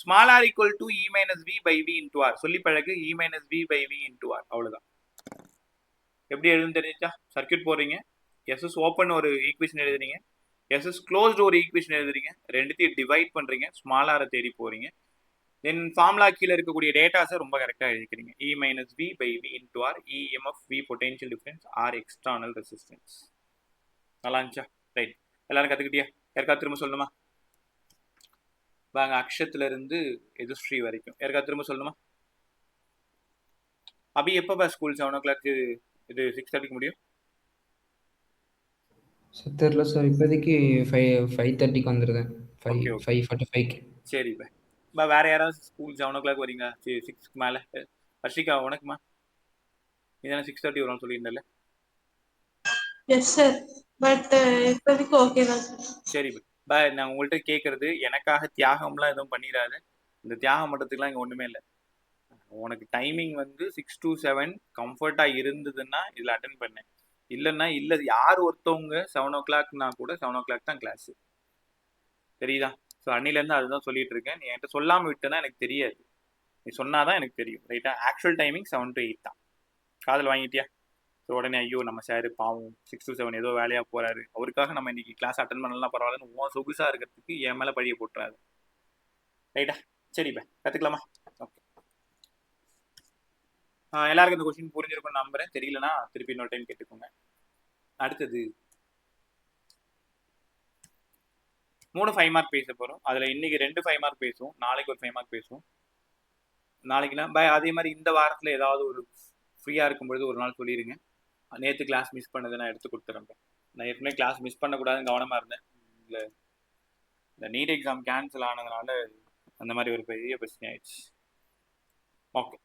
Small R equal to E minus V by V into R. சொல்லி பழகு. E minus V by V into R. அவ்வளவுதான். எப்படி எழுதுன்னு தெரிஞ்சா சர்க்கியூட் போடுறீங்க. எஸ்எஸ் ஓப்பன் ஒரு ஈக்குவேஷன் எழுதுறீங்க, எஸ்எஸ் க்ளோஸ்டு ஒரு ஈக்குவேஷன் எழுதுறீங்க, ரெண்டுத்தையும் டிவைட் பண்றீங்க, ஸ்மால் ஆரை தேடி போறீங்க. தென் ஃபார்முலா கீழே இருக்கக்கூடிய டேட்டாஸை ரொம்ப கரெக்டாக எழுதிக்கிறீங்க. E minus V by V into R, EMF V potential difference, R external resistance. நல்லா இருந்துச்சா? ரைட். எல்லாரும் கற்றுக்கிட்டியா? யாருக்காவது திரும்ப சொல்லணுமா? வாங்க, அக்ஷத்துல இருந்து எதுஸ்ரீ வரைக்கும் யாருக்காவது திரும்ப சொல்லணுமா? அபி எப்போ ஸ்கூல் 7 o'clock இது 6:30 முடியும்? சார் தெரியல சார், இப்போதைக்கு 5:30 வந்துடுறேன். ஓகே 5:45. சரி பா. வேற யாராவது ஸ்கூல் 7 o'clock வரீங்க? 6க்கு மேலே. ஹர்ஷிகா உனக்குமா? இதான 6:30 வரும்னு சொல்லியிருந்தல. எஸ் சார், பட் இப்போதைக்கு ஓகே தான் சார். சரி பா, நான் உங்கள்கிட்ட கேட்கறது, எனக்காக தியாகம்லாம் எதுவும் பண்ணிடாது. இந்த தியாகம் பண்ணுறதுக்குலாம் இங்கே ஒன்றுமே இல்லை. உனக்கு டைமிங் வந்து 6 to 7 கம்ஃபர்ட்டாக இருந்ததுன்னா இதில் அட்டன் பண்ணேன். இல்லைன்னா இல்லை, யார் ஒருத்தவங்க 7 o'clockனா கூட 7 o'clock தான் கிளாஸு. தெரியுதா? ஸோ அன்னிலேருந்து அதுதான் சொல்லிட்டு இருக்கேன். நீ என்கிட்ட சொல்லாமல் விட்டேன்னா எனக்கு தெரியாது. நீ சொன்னாதான் எனக்கு தெரியும். ரைட்டா? ஆக்சுவல் டைமிங் 7 to 8 தான். காதல் வாங்கிட்டியா? ஸோ உடனே ஐயோ நம்ம சார் பாவம் 6 to 7 ஏதோ வேலையாக போகிறாரு, அவருக்காக நம்ம இன்னைக்கு கிளாஸ் அட்டன் பண்ணலாம் பரவாயில்லன்னு உன் சொகுசாக இருக்கிறதுக்கு என் மேலே பழிய போட்டுறாரு. ரைட்டா? சரிப்பா, கற்றுக்கலாமா? ஓகே. எல்லாருக்கும் இந்த கொஸ்டின் புரிஞ்சிருக்கும்னு நம்புறேன். தெரியலனா திருப்பி இன்னொரு டைம் கேட்டுக்கோங்க. அடுத்தது 3 5 மார்க் பேச போகிறோம். அதில் இன்னைக்கு 2 5 மார்க் பேசுவோம், நாளைக்கு ஒரு 5 மார்க் பேசுவோம். நாளைக்குனா அதே மாதிரி இந்த வாரத்தில் ஏதாவது ஒரு ஃப்ரீயாக இருக்கும்பொழுது ஒரு நாள் சொல்லிடுங்க. நேற்று கிளாஸ் மிஸ் பண்ணதை நான் எடுத்து கொடுத்துறேன். நான் ஏற்கனவே கிளாஸ் மிஸ் பண்ணக்கூடாதுன்னு கவனமாக இருந்தேன். இல்லை, இந்த நீட் எக்ஸாம் கேன்சல் ஆனதுனால அந்த மாதிரி ஒரு பெரிய பிரச்சனை ஆயிடுச்சு. ஓகே,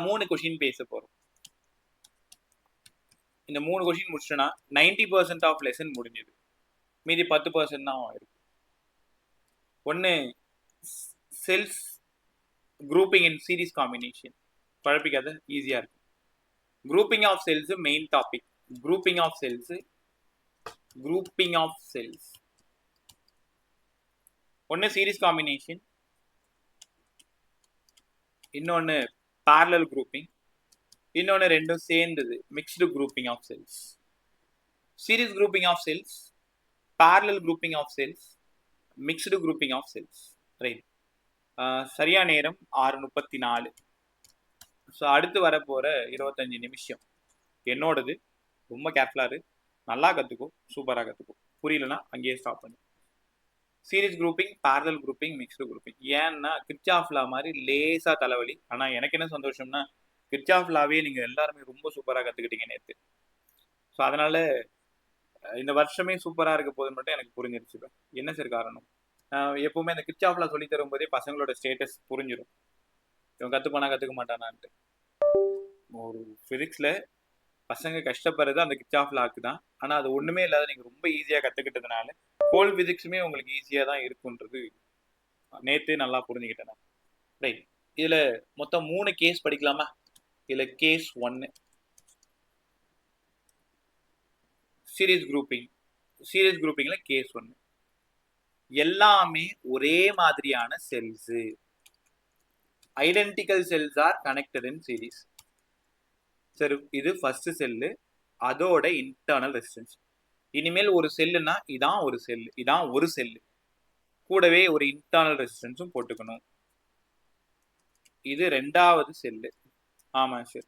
3 கொஷின் பேச போகிறோம். இந்த 3 கொஷின் முடிச்சுன்னா 90% ஆஃப் லெசன் முடிஞ்சுது. மீதி 10% தான் இருக்கு. ஒன்று, cells grouping in series combination. குழப்பிக்காத, ஈஸியாக இருக்கு. grouping of cells main topic. grouping of cells ஒன்னு series combination, இன்னொன்னு parallel grouping, இன்னொன்னு ரெண்டும் சேர்ந்தது mixed grouping of cells. series grouping of cells, parallel grouping of cells, mixed grouping of cells. Right. சரியா நேரம் 6:34. ஸோ அடுத்து வரப்போகிற 25 நிமிஷம் என்னோடது. ரொம்ப கேர்ஃபுல்லாக இரு, நல்லா கற்றுக்கோ, சூப்பராக கற்றுக்கோ. புரியலன்னா அங்கேயே ஸ்டாப் பண்ணு. Series grouping, parallel grouping, mixed grouping. ஏன்னா கிர்ச்சாஃப் லா மாதிரி லேசாக தலைவலி. ஆனால் எனக்கு என்ன சந்தோஷம்னா கிர்ச்சாஃப் லாவே நீங்கள் எல்லாருமே ரொம்ப சூப்பராக கற்றுக்கிட்டீங்க நேற்று. ஸோ அதனால் இந்த வருஷமே சூப்பராக இருக்க போதுன்னு மட்டும் எனக்கு புரிஞ்சிருச்சு. என்ன சார் காரணம்? எப்பவுமே இந்த கிர்ச்சாஃப் லா சொல்லி தரும்போதே பசங்களோட ஸ்டேட்டஸ் புரிஞ்சிடும். இவன் கற்றுப்பானா கற்றுக்க மாட்டானான்ட்டு. ஒரு ஃபிசிக்ஸில் பசங்க கஷ்டப்படுறது அந்த கிர்ச்சாஃப் லாக்கு தான். ஆனால் அது ஒன்றுமே இல்லாத நீங்கள் ரொம்ப ஈஸியாக கற்றுக்கிட்டதுனால ஹோல் ஃபிசிக்ஸுமே உங்களுக்கு ஈஸியாக தான் இருக்குன்றது நேற்று நல்லா புரிஞ்சுக்கிட்டேன் நான். ரைட். இதில் மொத்தம் 3 கேஸ் படிக்கலாமா? இதில் கேஸ் 1 சீரிஸ் குரூப்பிங். சீரிஸ் குரூப்பிங்கில் கேஸ் 1 எல்லாமே ஒரே மாதிரியான cells. Identical cells are connected in series. சரி, இது ஃபர்ஸ்ட் செல்லு, அதோட இன்டர்னல் ரெசிஸ்டன்ஸ். இனிமேல் ஒரு செல்லுனா இதான் ஒரு செல்லு, இதான் ஒரு செல்லு, கூடவே ஒரு இன்டர்னல் ரெசிஸ்டன்ஸும் போட்டுக்கணும். இது 2வது செல்லு. ஆமாம் சார்,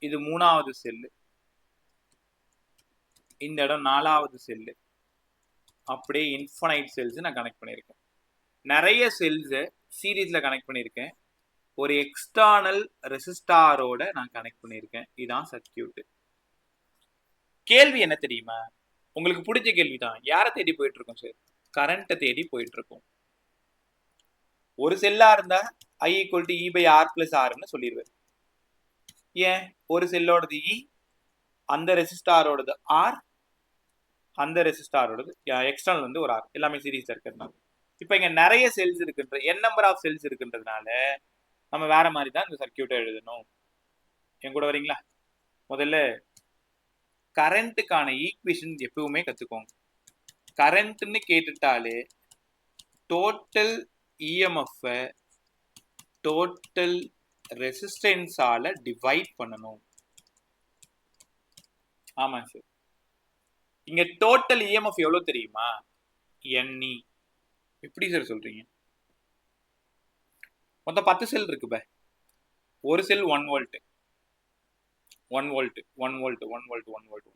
இது 3வது செல்லு, இந்த இடம் 4வது செல்லு. அப்படியே இன்ஃபனைட் செல்ஸ் நான் கனெக்ட் பண்ணியிருக்கேன். நிறைய செல்ஸை சீரீஸில் கனெக்ட் பண்ணியிருக்கேன். ஒரு எக்ஸ்டர்னல் ரெசிஸ்டாரோட நான் கனெக்ட் பண்ணியிருக்கேன். இதுதான் சர்க்கியூட். கேள்வி என்ன தெரியுமா? உங்களுக்கு பிடிச்ச கேள்வி தான். யாரை தேடி போயிட்டு இருக்கோம் சார்? கரண்ட்டை தேடி போயிட்டு இருக்கோம். ஒரு செல்லா இருந்தா I = E/R + Rன்னு சொல்லிடுவார். ஏன்? ஒரு செல்லோடது E, அந்த ரெசிஸ்டாரோடது ஆர், அந்த ரெசிஸ்டாரோடது எக்ஸ்டர்னல் வந்து ஒரு ஆர், எல்லாமே சீரீஸ்ல இருக்கிறதுனால. இப்போ இங்க நிறைய செல்ஸ் இருக்குன்ற n நம்பர் ஆஃப் செல்ஸ் இருக்குன்றதுனால நம்ம வேற மாதிரி தான் இந்த சர்க்கியூட்டை எழுதணும். என் கூட வரீங்களா? முதல்ல கரண்ட்டுக்கான ஈக்குவேஷன் எப்பவுமே கத்துக்கோங்க. கரண்ட்னு கேட்டுட்டாலே டோட்டல் இஎம்எஃப் டோட்டல் ரெசிஸ்டன்ஸால டிவைட் பண்ணணும். ஆமா சார். இங்க டோட்டல் இஎம்எஃப் எவ்வளவு தெரியுமா? NE. எப்படி சார் சொல்றீங்க? மொத்தம் 10 செல் இருக்கு பே. ஒரு cell 1 volt 1 volt 1 volt 1 volt 1 volt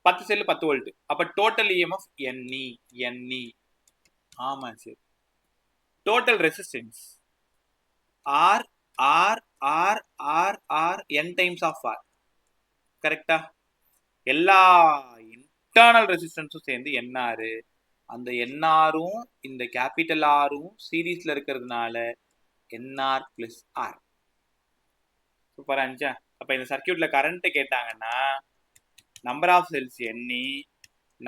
10 cell 10 volt. அப்ப டோட்டல் இஎம்எஃப் NE. ஆமா sir. Total resistance R R R R R n times of R. கரெக்டா? எல்லா இன்டர்னல் ரெசிஸ்டன்ஸும் சேர்ந்து NR. அந்த NRும் இந்த கேபிட்டல் ஆரும் சீரீஸ்ல இருக்கிறதுனால NR பிளஸ் R. சூப்பரா இருந்துச்சா? அப்ப இந்த சர்க்கியூட்ல கரண்ட் கேட்டாங்கன்னா number of cells NE,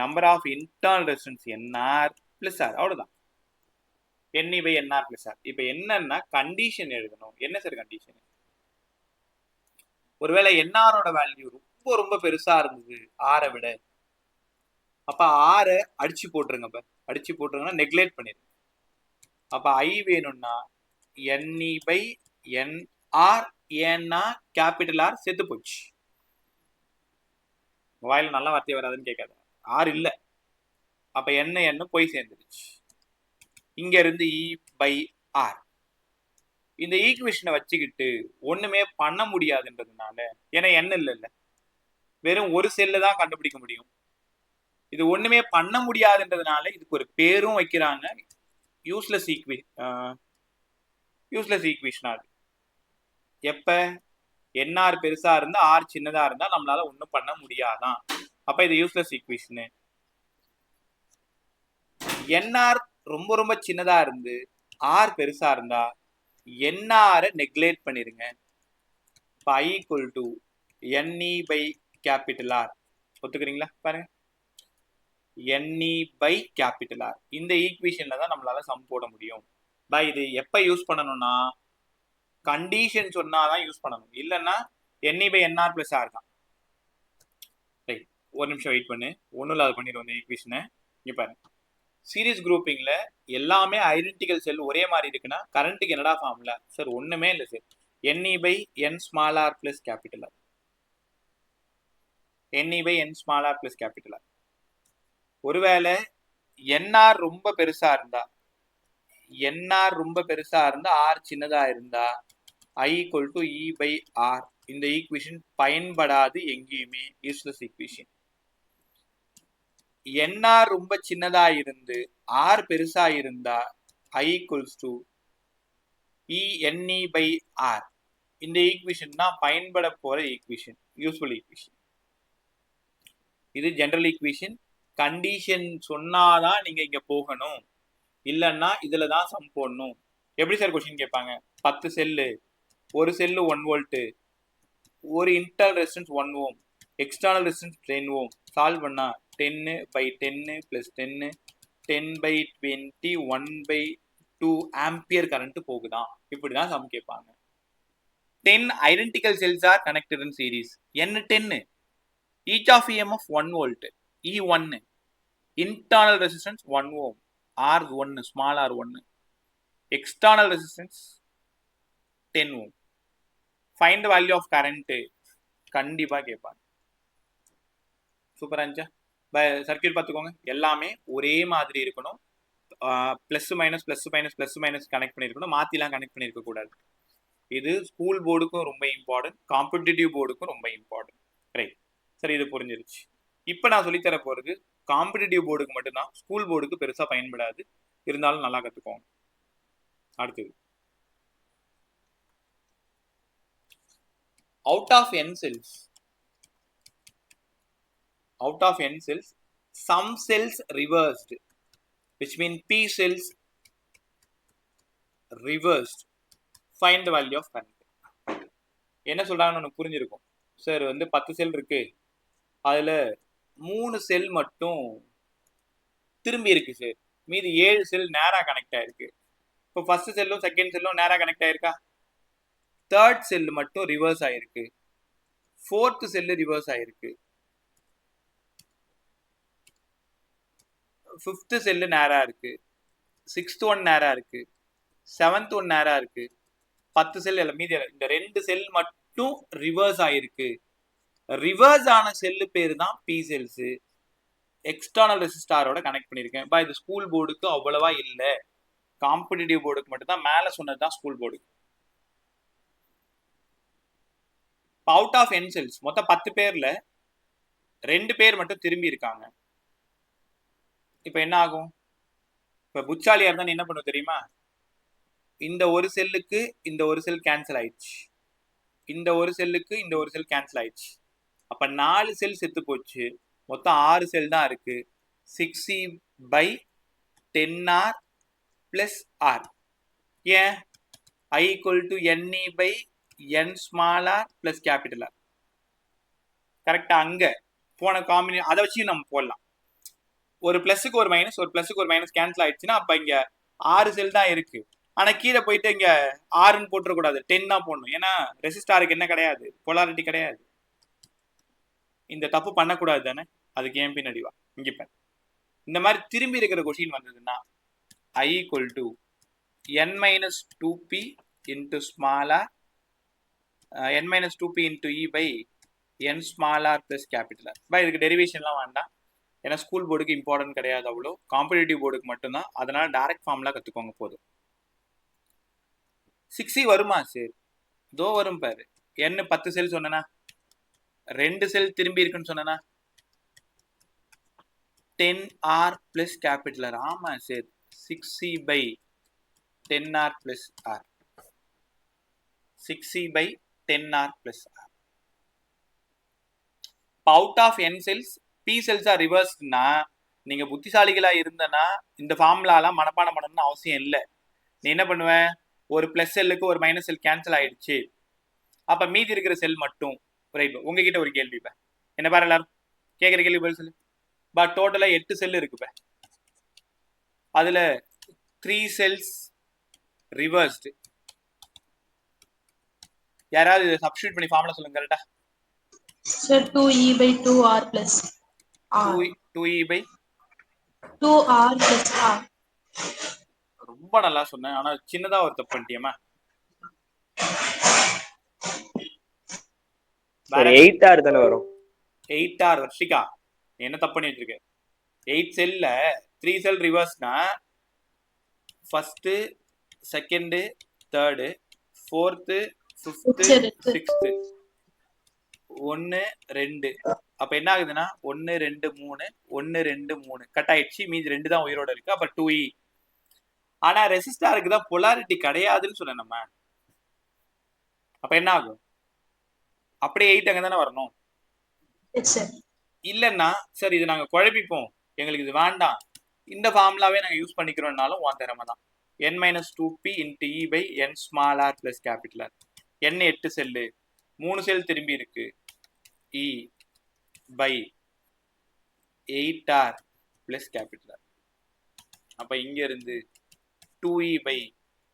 number of internal resistance NR plus R. அவ்வளவுதான். NE by NR plus R. இப்ப என்னன்னா கண்டிஷன் எழுதணும். என்ன சார் கண்டிஷன்? ஒருவேளை NRோட வேல்யூ ரொம்ப ரொம்ப பெருசா இருந்தது ஆரை விட, அப்ப ஆரை அடிச்சு போட்டுருங்க. அடிச்சு போட்டுருங்கன்னா நெக்லெக்ட் பண்ணிருங்க. அப்ப I வேணும்னா NE by NR, ஏன்னா கேபிட்டல் ஆர் செத்து போச்சு. வாயில நல்ல வார்த்தை வராதுன்னு கேட்காது. ஆர் இல்ல, அப்ப என்ன போய் சேர்ந்துருச்சு. இங்க இருந்து E by R. இந்த ஈக்குவேஷனை வச்சுக்கிட்டு ஒண்ணுமே பண்ண முடியாதுன்றதுனால, ஏன்னா என்ன இல்ல வெறும் ஒரு செல்லு தான் கண்டுபிடிக்க முடியும். இது ஒண்ணுமே பண்ண முடியாதுன்றதுனால இதுக்கு ஒரு பேரும் வைக்கிறாங்க, யூஸ்லெஸ் ஈக்குவேஷனா. எப்ப NR பெருசா இருந்தா R சின்னதா இருந்தா நம்மளால ஒண்ணும் பண்ண முடியாதான். அப்ப இது யூஸ்லெஸ் ஈக்குவேஷன். NR ரொம்ப ரொம்ப சின்னதா இருந்து R பெருசா இருந்தா NR நெக்லெக்ட் பண்ணிருங்க. I equal to NE by capital R. ஒத்துக்கிறீங்களா? பாருங்க, NE by capital R. இந்த ஈக்குவேஷன்ல தான் நம்மளால சம் போட முடியும். இது எப்ப யூஸ் பண்ணணும்னா கண்டிஷன் சொன்னாதான் யூஸ் பண்ணணும், இல்லைன்னா NE by NR plus R தான். ரைட், ஒரு நிமிஷம் வெயிட் பண்ணு, ஒன்றும் இல்லாத பண்ணிடுவோம் இந்த ஈக்குவேஷனை. இங்க பாருங்க, சீரிஸ் குரூப்பிங்ல எல்லாமே ஐடென்டிக்கல் செல் ஒரே மாதிரி இருக்குன்னா கரண்ட்டுக்கு என்னடா ஃபார்முலா சார்? ஒண்ணுமே இல்லை sir. NE by N small r plus capital R. NE by N small r plus capital R. ஒருவேளை NR ரொம்ப பெருசா இருந்தா, NR ரொம்ப பெருசா இருந்தா R சின்னதா இருந்தா I equal to E by R. இந்த ஈக்குவேஷன் பயன்படாது எங்கேயுமே, யூஸ்லெஸ் ஈக்குவேஷன். NR ரொம்ப சின்னதா இருந்து R பெருசா இருந்தா I equals to NE by R. இந்த ஈக்குவேஷன் தான் பயன்பட போற ஈக்குவேஷன், யூஸ்ஃபுல் ஈக்குவேஷன். இது ஜெனரல் ஈக்குவேஷன். கண்டிஷன் சொன்னாதான் நீங்க இங்க போகணும், இல்லைன்னா இதுல தான் சம் போடணும். எப்படி சார் கொஸ்டின் கேட்பாங்க? 10 செல்லு, ஒரு செல்லு 1 வோல்ட், ஒரு இன்டர்னல் ரெசிஸ்டன்ஸ் 1 ஓம், எக்ஸ்டர்னல் ரெசிஸ்டன்ஸ் 10 ஓம். சால்வ் பண்ணா 10 by 10 plus 10 10 by 20 1 by 2 ampere current போகுதான். இப்படிதான் சம் கேட்பாங்க. 10 identical cells are connected in series. N10. Each of EMF 1 volt. E1. Internal resistance 1 ohm. R1, small r1. External resistance 10 ohm. Find the value of current. கண்டிப்பா கேட்பாங்க. சூப்பரா இருந்துச்சா? சர்க்கியூட் பார்த்துக்கோங்க, எல்லாமே ஒரே மாதிரி இருக்கணும். Plus minus plus minus plus minus connect பண்ணியிருக்கணும், மாற்றிலாம் கனெக்ட் பண்ணியிருக்க கூடாது. இது ஸ்கூல் போர்டுக்கும் ரொம்ப இம்பார்ட்டன்ட், காம்படிட்டிவ் போர்டுக்கும் ரொம்ப இம்பார்ட்டன்ட். ரைட் சரி, இது புரிஞ்சிருச்சு. இப்போ நான் சொல்லித்தர போகிறது காம்படிட்டிவ் போர்டுக்கு மட்டும்தான், ஸ்கூல் போர்டுக்கு பெருசாக பயன்படாது, இருந்தாலும் நல்லா கற்றுக்கோங்க. அடுத்தது, out of n cells, some cells reversed, which means p cells reversed. Find the value of current. என்ன சொல்றாங்கன்னு உனக்கு புரிஞ்சிருக்கும். சார் வந்து 10 செல் இருக்கு, அதுல 3 செல் மட்டும் திரும்பி இருக்கு சார், மீதி 7 செல் நேரா கனெக்ட் ஆயிருக்கு. இப்போ ஃபர்ஸ்ட் செல்லும் செகண்ட் செல்லும் நேரா கனெக்ட் ஆயிருக்கா, தேர்ட் செல் மட்டும் ரிவர்ஸ் ஆயிருக்கு, ஃபோர்த் செல்லு ரிவர்ஸ் ஆயிருக்கு, ஃபிஃப்த் செல்லு நேரா இருக்கு, சிக்ஸ்த் ஒன் நேரா இருக்கு, செவன்த் ஒன் நேரா இருக்கு, 10 செல் எல்லாம் மீதி இந்த 2 செல் மட்டும் ரிவர்ஸ் ஆயிருக்கு. ரிவர்ஸ் ஆன செல்லு பேரு தான் பி செல்ஸ். எக்ஸ்டர்னல் ரெசிஸ்டாரோட கனெக்ட் பண்ணியிருக்கேன். பா இது ஸ்கூல் போர்டுக்கு அவ்வளவா இல்லை, காம்படிட்டிவ் போர்டுக்கு மட்டும் தான். மேலே சொன்னது தான் ஸ்கூல் போர்டுக்கு. அவுட் ஆஃப் என் செல்ஸ் மொத்தம் 10 பேர்ல 2 பேர் மட்டும் திரும்பி இருக்காங்க. இப்போ என்ன ஆகும்? இப்போ புட்சாலியா இருந்தா என்ன பண்ணும் தெரியுமா? இந்த ஒரு செல்லுக்கு இந்த ஒரு செல் கேன்சல் ஆயிடுச்சு, இந்த ஒரு செல்லுக்கு இந்த ஒரு செல் கேன்சல் ஆயிடுச்சு. அப்ப 4 செல் செத்து போச்சு, மொத்தம் 6 செல் தான் இருக்கு. 6e/10r plus r. ஏன்? I equal to ne/n small r plus capital R. கரெக்டா? அங்க போன காம்பினேஷன் அதை வச்சு நம்ம போடலாம். ஒரு பிளஸுக்கு ஒரு மைனஸ், ஒரு பிளஸுக்கு ஒரு மைனஸ் கேன்சல் ஆயிடுச்சுன்னா அப்ப இங்க 6 செல் தான் இருக்கு. ஆனா கீழே போயிட்டு இங்க 6ன்னு போட்டுறக்கூடாது, 10 தான் போடணும். ஏன்னா ரெசிஸ்டாருக்கு என்ன கிடையாது, போலாரிட்டி கிடையாது. இந்த தப்பு பண்ணக்கூடாது தானே, அதுக்கு ஏன் பின்னாடி வா. இங்க பாரு, இந்த மாதிரி திரும்பி இருக்கிற கொஸ்டின் வந்ததுன்னா I equal to n minus 2p into small r n minus 2p into e by n small r plus capital R. பா இதுக்கு டெரிவேஷன்லாம் வேண்டாம், ஏன்னா ஸ்கூல் போர்டுக்கு இம்பார்ட்டன்ட் கிடையாது அவ்வளோ, காம்படிட்டிவ் போர்டுக்கு மட்டும்தான். அதனால டைரக்ட் ஃபார்ம்லாம் கற்றுக்கோங்க போதும். 6e வருமா சார்? இதோ வரும் பாரு. n 10 செல் சொன்னா, 2 செல் திரும்பி இருக்குன்னு சொன்னா 10r plus capital R. ஆமா சார், 6e/10r plus r. 6e/10r plus r. Out of n cells p செல்ஸா ரிவர்ஸ்னா, நீங்க புத்திசாலிகளா இருந்தனா இந்த ஃபார்முலாலாம் மனப்பாடம் பண்ணணும்னு அவசியம் இல்லை. நீ என்ன பண்ணுவ, ஒரு பிளஸ் செல்லுக்கு ஒரு மைனஸ் செல் கேன்சல் ஆயிடுச்சு, அப்ப மீதி இருக்கிற செல் மட்டும் ரைட். உங்ககிட்ட ஒரு கேள்வி பா, என்ன பாரு எல்லாரும் கேட்குற கேள்வி பதில் சொல்லு. பட் டோட்டலா 8 செல் இருக்குப்ப, அதுல 3 செல்ஸ் ரிவர்ஸ்டு. யாராவது இதை சப்ஸ்டியூட் பண்ணி ஃபார்முலா சொல்லுங்க கரெக்டா. Sir, 2e/2r plus r. 2e/2r plus r. ரொம்ப நல்லா சொன்னேன், ஆனா சின்னதா ஒரு தப்பு பண்ணிட்டியமா. 8r தானே வரும்? 8r வர்ஷிகா, என்ன தப்பு பண்ணி வச்சிருக்க? 8 செல்ல 3 செல் ரிவர்ஸ்னா first, second, third, fourth, fifth, sixth, 1 2. அப்ப என்ன ஆகுதுன்னா 1 2 3 1 2 3 கட் ஆயிடுச்சு, மீதி 2 தான் உயிரோட இருக்கு. அப்ப 2e. ஆனா ரெசிஸ்டாருக்கு தான் பொலாரிட்டி கிடையாதுன்னு சொன்ன நம்ம. அப்ப என்ன ஆகும்? அப்படியே 8 அங்க தானே வரணும். இல்லைன்னா சார் இது நாங்க குழப்பிப்போம், எங்களுக்கு இது வேண்டாம், இந்த ஃபார்முலாவே நாங்க யூஸ் பண்ணிக்கிறோம்னாலும் உன் திறமை தான். n minus 2p into e by n small r plus capital R. n 8 cell, 3 செல் திரும்பி இருக்கு, e by 8r plus capital R. அப்ப இங்க இருந்து 2e by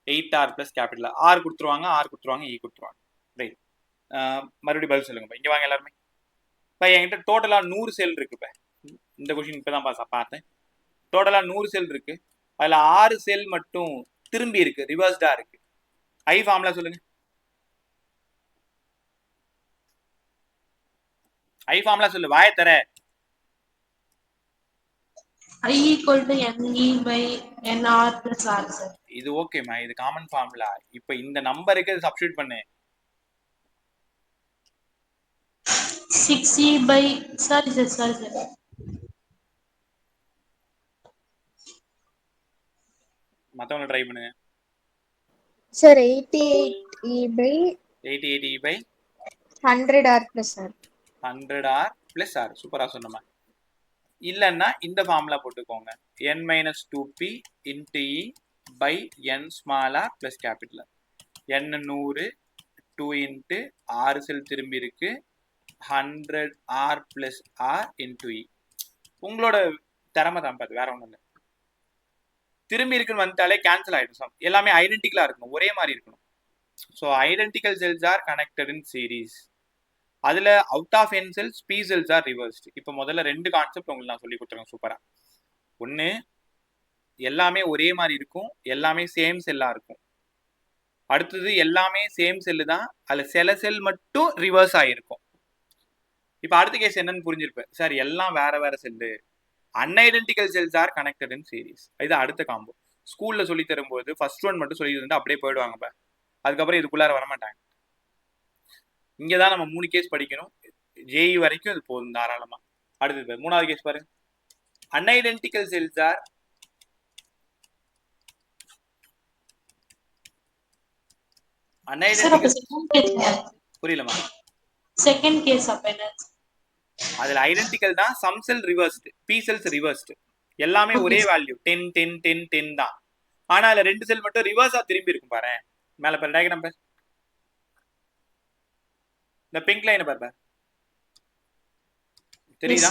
8r plus capital R. r கொடுத்துருவாங்க, r கொடுத்துருவாங்க, e கொடுத்துருவாங்க. ரைட், மறுபடியும் பதில் சொல்லுங்க. இங்க வாங்க எல்லாருமே. இப்போ என்கிட்ட டோட்டலா 100 செல் இருக்கு. இப்போ இந்த கொஸ்டின் இப்பதான் பார்த்தேன். டோட்டலா 100 செல் இருக்கு, அதுல 6 செல் மட்டும் திரும்பி இருக்கு, ரிவர்ஸ்டா இருக்கு. ஐ ஃபார்முலா சொல்லுங்க. ஐ ஃபார்முலா சொல்லு, வாய தர. I equal to ne/nr plus r sir. இது ஓகேமா, இது காமன் ஃபார்முலா. இப்போ இந்த நம்பருக்கு சப்ஸ்டிட்யூட் பண்ணு. 6e/ sorry sir. மத்தவங்க ட்ரை பண்ணுங்க. Sir, 88e/100r plus r. 100r plus r. சூப்பரா சொன்னமா. இல்லைன்னா இந்த ஃபார்முலா போட்டுக்கோங்க, n minus 2p into e by n small r plus capital R. n 100, 2 into 6 செல் திரும்பி இருக்கு, 100R plus R into E. உங்களோட திறமை தான் பார்த்து, வேற ஒன்றும் இல்லை. திரும்பி இருக்குன்னு வந்துட்டாலே கேன்சல் ஆகிடும். எல்லாமே ஐடென்டிக்கலாக இருக்கணும், ஒரே மாதிரி இருக்கணும். So identical cells are connected in series. அதில் out of N cells P cells are reversed. இப்போ முதல்ல 2 கான்செப்ட் உங்களுக்கு நான் சொல்லி கொடுத்துருக்கேன் சூப்பராக. ஒன்று, எல்லாமே ஒரே மாதிரி இருக்கும், எல்லாமே சேம் செல்லாக இருக்கும். அடுத்தது எல்லாமே சேம் செல்லு தான், அதில் சில செல் மட்டும் ரிவர்ஸ் ஆகிருக்கும். இப்போ அடுத்த கேஸ் என்னன்னு புரிஞ்சிருப்பேன் சார், எல்லாம் வேற வேற cell. Unidentical cells are connected in series. இது அடுத்த காம்போ. ஸ்கூலில் சொல்லி தரும்போது ஃபர்ஸ்ட் ஒன் மட்டும் சொல்லி தந்துட்டு அப்படியே போயிடுவாங்க. அதுக்கப்புறம் இதுக்குள்ளார வரமாட்டாங்க. இங்கே தான் நம்ம 3 கேஸ் படிக்கணும். ஜேஇ வரைக்கும் இது போதும் தாராளமாக. அடுத்தது 3வது கேஸ் பாருங்க. அன்ஐடென்டிக்கல் செல்ஸ் ஆர் புரியலமா? செகண்ட் கேஸ் அப்ப என்ன? அதுல ஐடென்டிக்கல் தான், சம் செல் ரிவர்ஸ்டு, பி செல்ஸ் ரிவர்ஸ்டு. எல்லாமே ஒரே வேல்யூ 10 10 10 10 தான். ஆனா அதுல 2 செல் மட்டும் ரிவர்ஸா திரும்பி இருக்கும். பாரு மேல பாரு, டயக்ராம் பாரு, இந்த பிங்க் லைன் பாரு, தெரியுதா?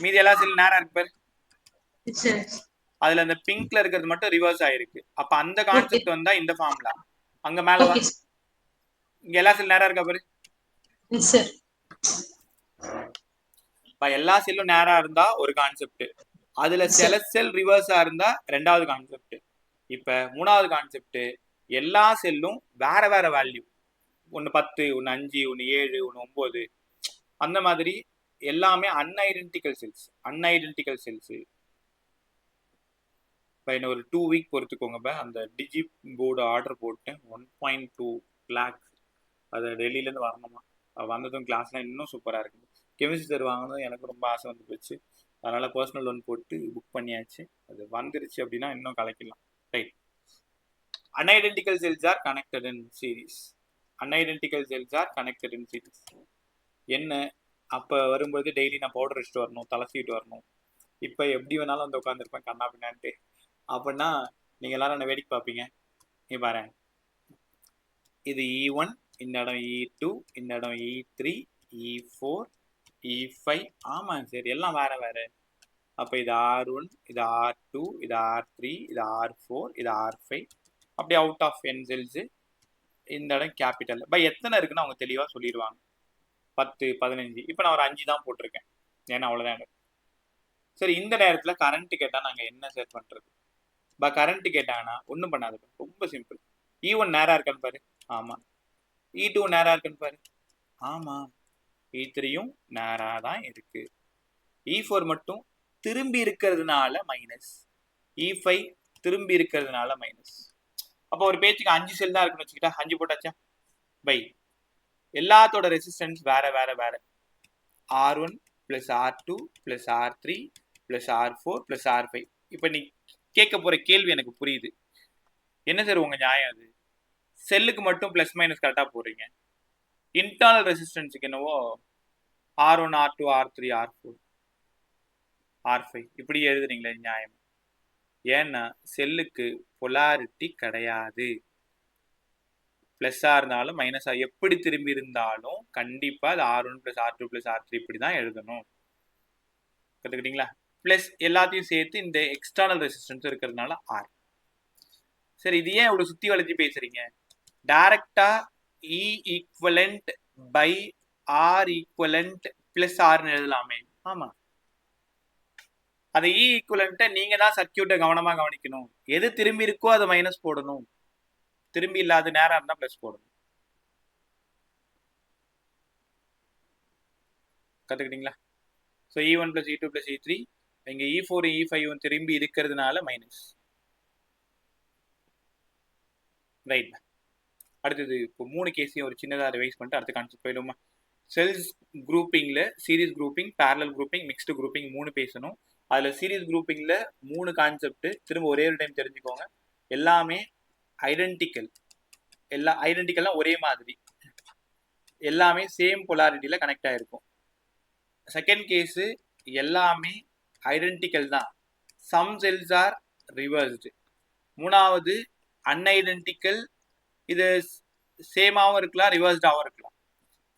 மீதி எல்லா செல் நேரா இருக்கு பாரு. அதுல அந்த பிங்க்ல இருக்கிறது மட்டும் ரிவர்ஸ் ஆயிருக்கு. அப்ப அந்த கான்செப்ட் வந்தா இந்த ஃபார்முலா. அங்க மேல வா, இங்க எல்லா செல் நேரா இருக்கா பாரு. எல்லா செல்லும் நேரா இருந்தா ஒரு கான்செப்ட், அதுல சில செல் ரிவர்ஸா இருந்தா 2வது கான்செப்ட். இப்ப 3வது கான்செப்ட், எல்லா செல்லும் வேற வேற வேல்யூ, ஒன்னு 10, ஒன்னு 5, ஒன்னு 7, ஒன்னு 9, அந்த மாதிரி எல்லாமே அன்ஐடென்டிக்கல் செல்ஸ். அன்ஐடென்டிக்கல் செல்ஸ் இன்னும் ஒரு 2 வீக் பொறுத்துக்கோங்க. அந்த டிஜி போர்டு ஆர்டர் போட்டேன், 1.2 lakhs. அது டெல்லியிலேருந்து வரணுமா, வந்ததும் கிளாஸ்லாம் இன்னும் சூப்பராக இருக்குது. கெமிஸ்ட்ரி சார் வாங்கணும் எனக்கு ரொம்ப ஆசை வந்து போச்சு. அதனால் பர்சனல் லோன் போட்டு புக் பண்ணியாச்சு. அது வந்துருச்சு அப்படின்னா இன்னும் கலக்கலாம். Right. Unidentical cells are connected in series. Unidentical cells are connected in series. என்ன, அப்போ வரும்போது டெய்லி நான் பவுடர் வச்சுட்டு வரணும், தலை சீட்டு வரணும். இப்போ எப்படி வேணாலும் வந்து உட்காந்துருப்பேன் கண்ணா பின்னான்ட்டு. அப்படின்னா நீங்கள் எல்லாரும் என்ன வேடிக்கை பார்ப்பீங்க. நீ பாரு, இது E1, இந்த இடம் E2, இந்த இடம் E3, E4, E5. ஆமாம் சரி, எல்லாம் வேற வேற. அப்போ இது R1, இது R2, இது R3, இது R4, இது R5. அப்படியே அவுட் ஆஃப் என் செல்ஸ். இந்த இடம் கேபிட்டல். பை எத்தனை இருக்குன்னு அவங்க தெளிவாக சொல்லிடுவாங்க. 10, 15. இப்போ நான் ஒரு 5 தான் போட்டிருக்கேன், ஏன்னா அவ்வளோதான் இடம். சரி, இந்த நேரத்தில் கரண்ட் கேட்டால் நாங்கள் என்ன செட் பண்ணுறது? கரண்ட் கேட்டாங்கன்னா ஒன்றும் பண்ணாது, ரொம்ப சிம்பிள். E1 நேராக இருக்கான்னு பாரு. ஆமாம். E2 நேராக இருக்குன்னு பாரு. ஆமாம். E3யும் நேராக தான் இருக்கு. E4 மட்டும் திரும்பி இருக்கிறதுனால மைனஸ், E5 திரும்பி இருக்கிறதுனால மைனஸ். அப்போ ஒரு பேச்சுக்கு 5 செல் தான் இருக்குன்னு வச்சுக்கிட்டா 5 போட்டாச்சா? பை எல்லாத்தோட ரெசிஸ்டன்ஸ் வேற வேற வேற. R1 + R2 + R3 + R4 + R5. இப்போ நீ கேட்க போற கேள்வி எனக்கு புரியுது. என்ன சார் உங்க நியாயம்? அது செல்லுக்கு மட்டும் பிளஸ் மைனஸ் கரெக்டா போடுறீங்க, இன்டர்னல் ரெசிஸ்டன்ஸுக்கு என்னவோ R1 R2 R3 R4 R5 இப்படி எழுதுறீங்களே நியாயம்? ஏன்னா செல்லுக்கு பொலாரிட்டி கிடையாது. பிளஸ்ஸா இருந்தாலும் மைனஸா எப்படி திரும்பி இருந்தாலும் கண்டிப்பா அது R1 + R2 + R3 இப்படி தான் எழுதணும். கத்துக்கிட்டீங்களா? பிளஸ் எல்லாத்தையும் சேர்த்து இந்த எக்ஸ்டர்னல் ரெசிஸ்டன்ஸ் இருக்கிறதுனால R. சரி, இது ஏன் இவ்வளவு சுத்தி வளைச்சு பேசுறீங்க? டைரக்டா E equivalent by R equivalent plus Rன்னு எழுதலாமே. ஆமா, அதை E ஈக்குவலண்ட்டை நீங்க தான் சர்க்கியூட்டை கவனமா கவனிக்கணும். எது திரும்பி இருக்கோ அதை மைனஸ் போடணும், திரும்பி இல்லாத நேரம் இருந்தா பிளஸ் போடணும். கத்துக்கிட்டீங்களா? ஸோ E1 + E2 + E3, இங்க E4 E5 திரும்பி இருக்கிறதுனால மைனஸ். ரைட். அடுத்தது இப்போ 3 கேஸையும் ஒரு சின்னதாக ரிவைஸ் பண்ணிட்டு அடுத்த கான்செப்ட் போயிடுமா? செல்ஸ் குரூப்பிங்கில் series grouping, parallel grouping, mixed grouping 3 பேசணும். அதில் சீரீஸ் குரூப்பிங்கில் 3 கான்செப்ட் திரும்ப ஒரே ஒரு டைம் தெரிஞ்சுக்கோங்க. எல்லாமே ஐடென்டிக்கல், எல்லா ஐடென்டிக்கல்லாம் ஒரே மாதிரி, எல்லாமே சேம் பொலாரிட்டியில் கனெக்ட் ஆகிருக்கும். செகண்ட் கேஸு எல்லாமே ஐடென்டிக்கல் தான், சம் செல்ஸ் ஆர் ரிவர்ஸ்டு. 3வது அன்ஐடென்டிக்கல், இது சேமாகவும் இருக்கலாம் ரிவர்ஸ்டாகவும் இருக்கலாம்.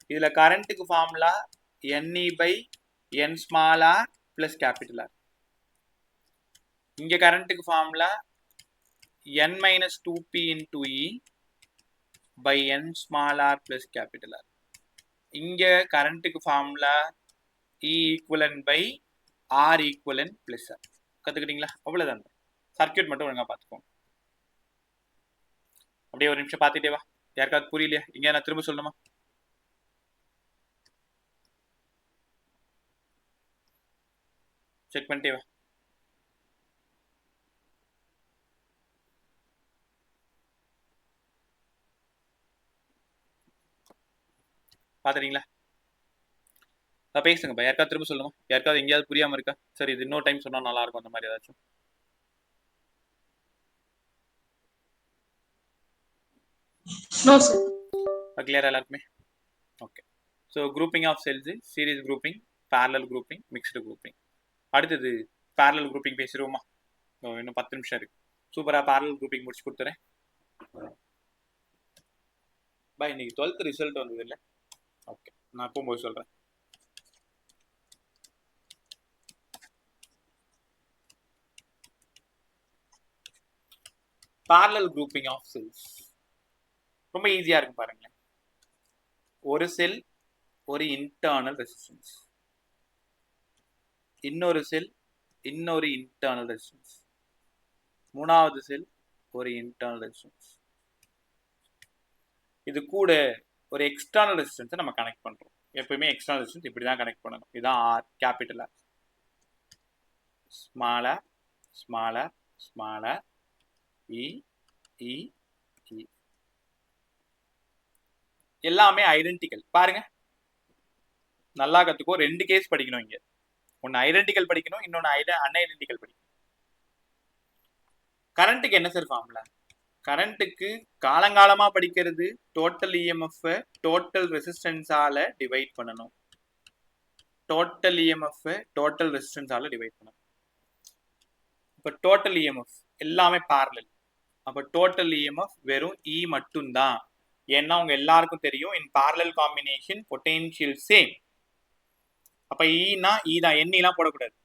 இதுல கரண்ட்டுக்கு formula NE by N small r plus capital R. இங்க கரண்ட்டுக்கு formula N minus 2p into E by N small r plus capital R. இங்க கரண்ட்டுக்கு formula E equivalent by R equivalent plus R. கத்துக்கிட்டீங்களா? அவ்வளவுதான். சர்க்யூட் மட்டும் ஒழுங்கா பார்த்துக்கோங்க. அப்படியே ஒரு நிமிஷம் பார்த்துட்டே வா. யாருக்காவது புரியலையா? இங்க நான் திரும்ப சொல்லணுமா? செக் பண்ணிட்டே வா. பாத்துறீங்களா? பேசுங்க. யாருக்காவது திரும்ப சொல்லணுமா? யாருக்காவது எங்கேயாவது புரியாம இருக்கா? சரி, இது இன்னொரு டைம் சொன்னா நல்லா இருக்கும். அந்த மாதிரி ஏதாச்சும். No, sir. கிளியர் எல்லாருக்குமே? Okay. So grouping of cells, series grouping, parallel grouping, mixed grouping. அடுத்தது பேரலல் குரூப்பிங் பேசிடுவோமா? இன்னும் 10 நிமிஷம் இருக்கு. சூப்பரா பேரலல் குரூப்பிங் முடிச்சு கொடுத்துறேன். பாய், இன்னைக்கு 12th ரிசல்ட் வந்தது இல்லை? ஓகே, நான் போகும்போது சொல்றேன். பேரலல் குரூப்பிங் ஆஃப் செல்ஸ் ரொம்ப ஈஸியா இருக்கு பாருங்களேன். ஒரு செல் ஒரு இன்டர்னல் ரெசிஸ்டன்ஸ், இன்னொரு செல் இன்னொரு இன்டர்னல் ரெசிஸ்டன்ஸ், மூணாவது செல் ஒரு இன்டர்னல் ரெசிஸ்டன்ஸ், இது கூட ஒரு எக்ஸ்டர்னல் ரெசிஸ்டன்ஸை நம்ம கனெக்ட் பண்றோம். எப்பயுமே எக்ஸ்டர்னல் ரெசிஸ்டன்ஸ் இப்படி தான் கனெக்ட் பண்ணணும். இதுதான் R, capital R, smaller smaller smaller, E E E, எல்லாமே ஐடென்டிக்கல். பாருங்க, நல்லா கத்துக்கோ. 2 கேஸ் படிக்கணும் இங்க. ஒன்னு ஐடென்டிக்கல் படிக்கணும், இன்னொன்னு அன்ஐடென்டிக்கல் படிக்கணும். கரண்ட்டுக்கு என்ன சார் ஃபார்முலா? கரண்ட்டுக்கு காலங்காலமா படிக்கிறது டோட்டல் இஎம்எஃப் டோட்டல் ரெசிஸ்டன்ஸால டிவைட் பண்ணணும். டோட்டல் இஎம்எஃப் டோட்டல் ரெசிஸ்டன்ஸால டிவைட் பண்ணணும். இப்ப டோட்டல் இஎம்எஃப் எல்லாமே பேரலல். அப்ப டோட்டல் இஎம்எஃப் வெறும் இ மட்டும்தான். ஏன்னா உங்க எல்லாருக்கும் தெரியும் in parallel combination potential same. அப்ப ஈனா ஈ தான், எண்ணிலாம் போடக்கூடாது.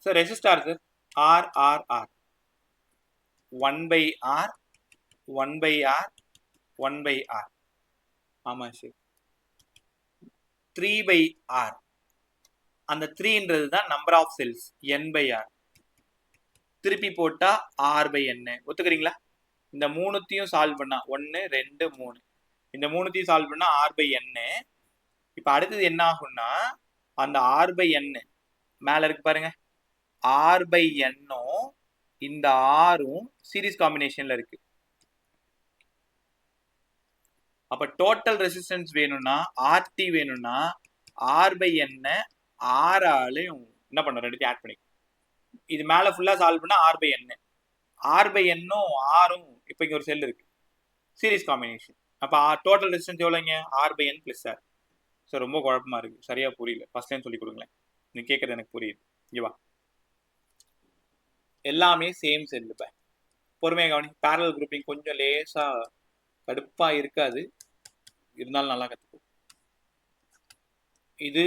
Sir resistor sir R R R 1/R 1/R 1/R. ஆமா சார் 3/R. அந்த 3ன்றது தான் நம்பர் ஆஃப் செல்ஸ், n/R. திருப்பி போட்டா R/N. ஒத்துக்கிறீங்களா? இந்த மூணுத்தையும் சால்வ் பண்ணா 1 2 3, இந்த மூணுத்தையும் சால்வ் பண்ணா R/N. இப்ப அடுத்தது என்ன ஆகும்னா அந்த R/N மேல இருக்கு பாருங்க, R/N-ம் இந்த ஆரும் சீரிஸ் காம்பினேஷன்ல இருக்கு. அப்ப டோட்டல் ரெசிஸ்டன்ஸ் வேணும்னா RT வேணும்னா R/N R ஆலையும் என்ன பண்ணணும், ரெண்டுத்தையும் ஆட் பண்ணிக்கணும். இது மேல ஃபுல்லா சால்வ் பண்ணா R/N, R/N-ம் ஆரும் இப்ப இங்க ஒரு செல் இருக்கு சீரிஸ் காம்பினேஷன். அப்ப டோட்டல் ரெசிஸ்டன்ஸ் எவ்வளவுங்க? R/N plus R. சார் ரொம்ப குழப்பமா இருக்கு, சரியா புரியல. ஃபர்ஸ்ட் டைம் சொல்லி கொடுங்களேன். நீ கேட்கறது எனக்கு புரியுது. இங்க வா, எல்லாமே சேம் செல். பொறுமையாக கவனி. பேரலல் குரூப்பிங் கொஞ்சம் லேசா கடுப்பா இருக்காது, இருந்தாலும் நல்லா கத்துக்கும். இது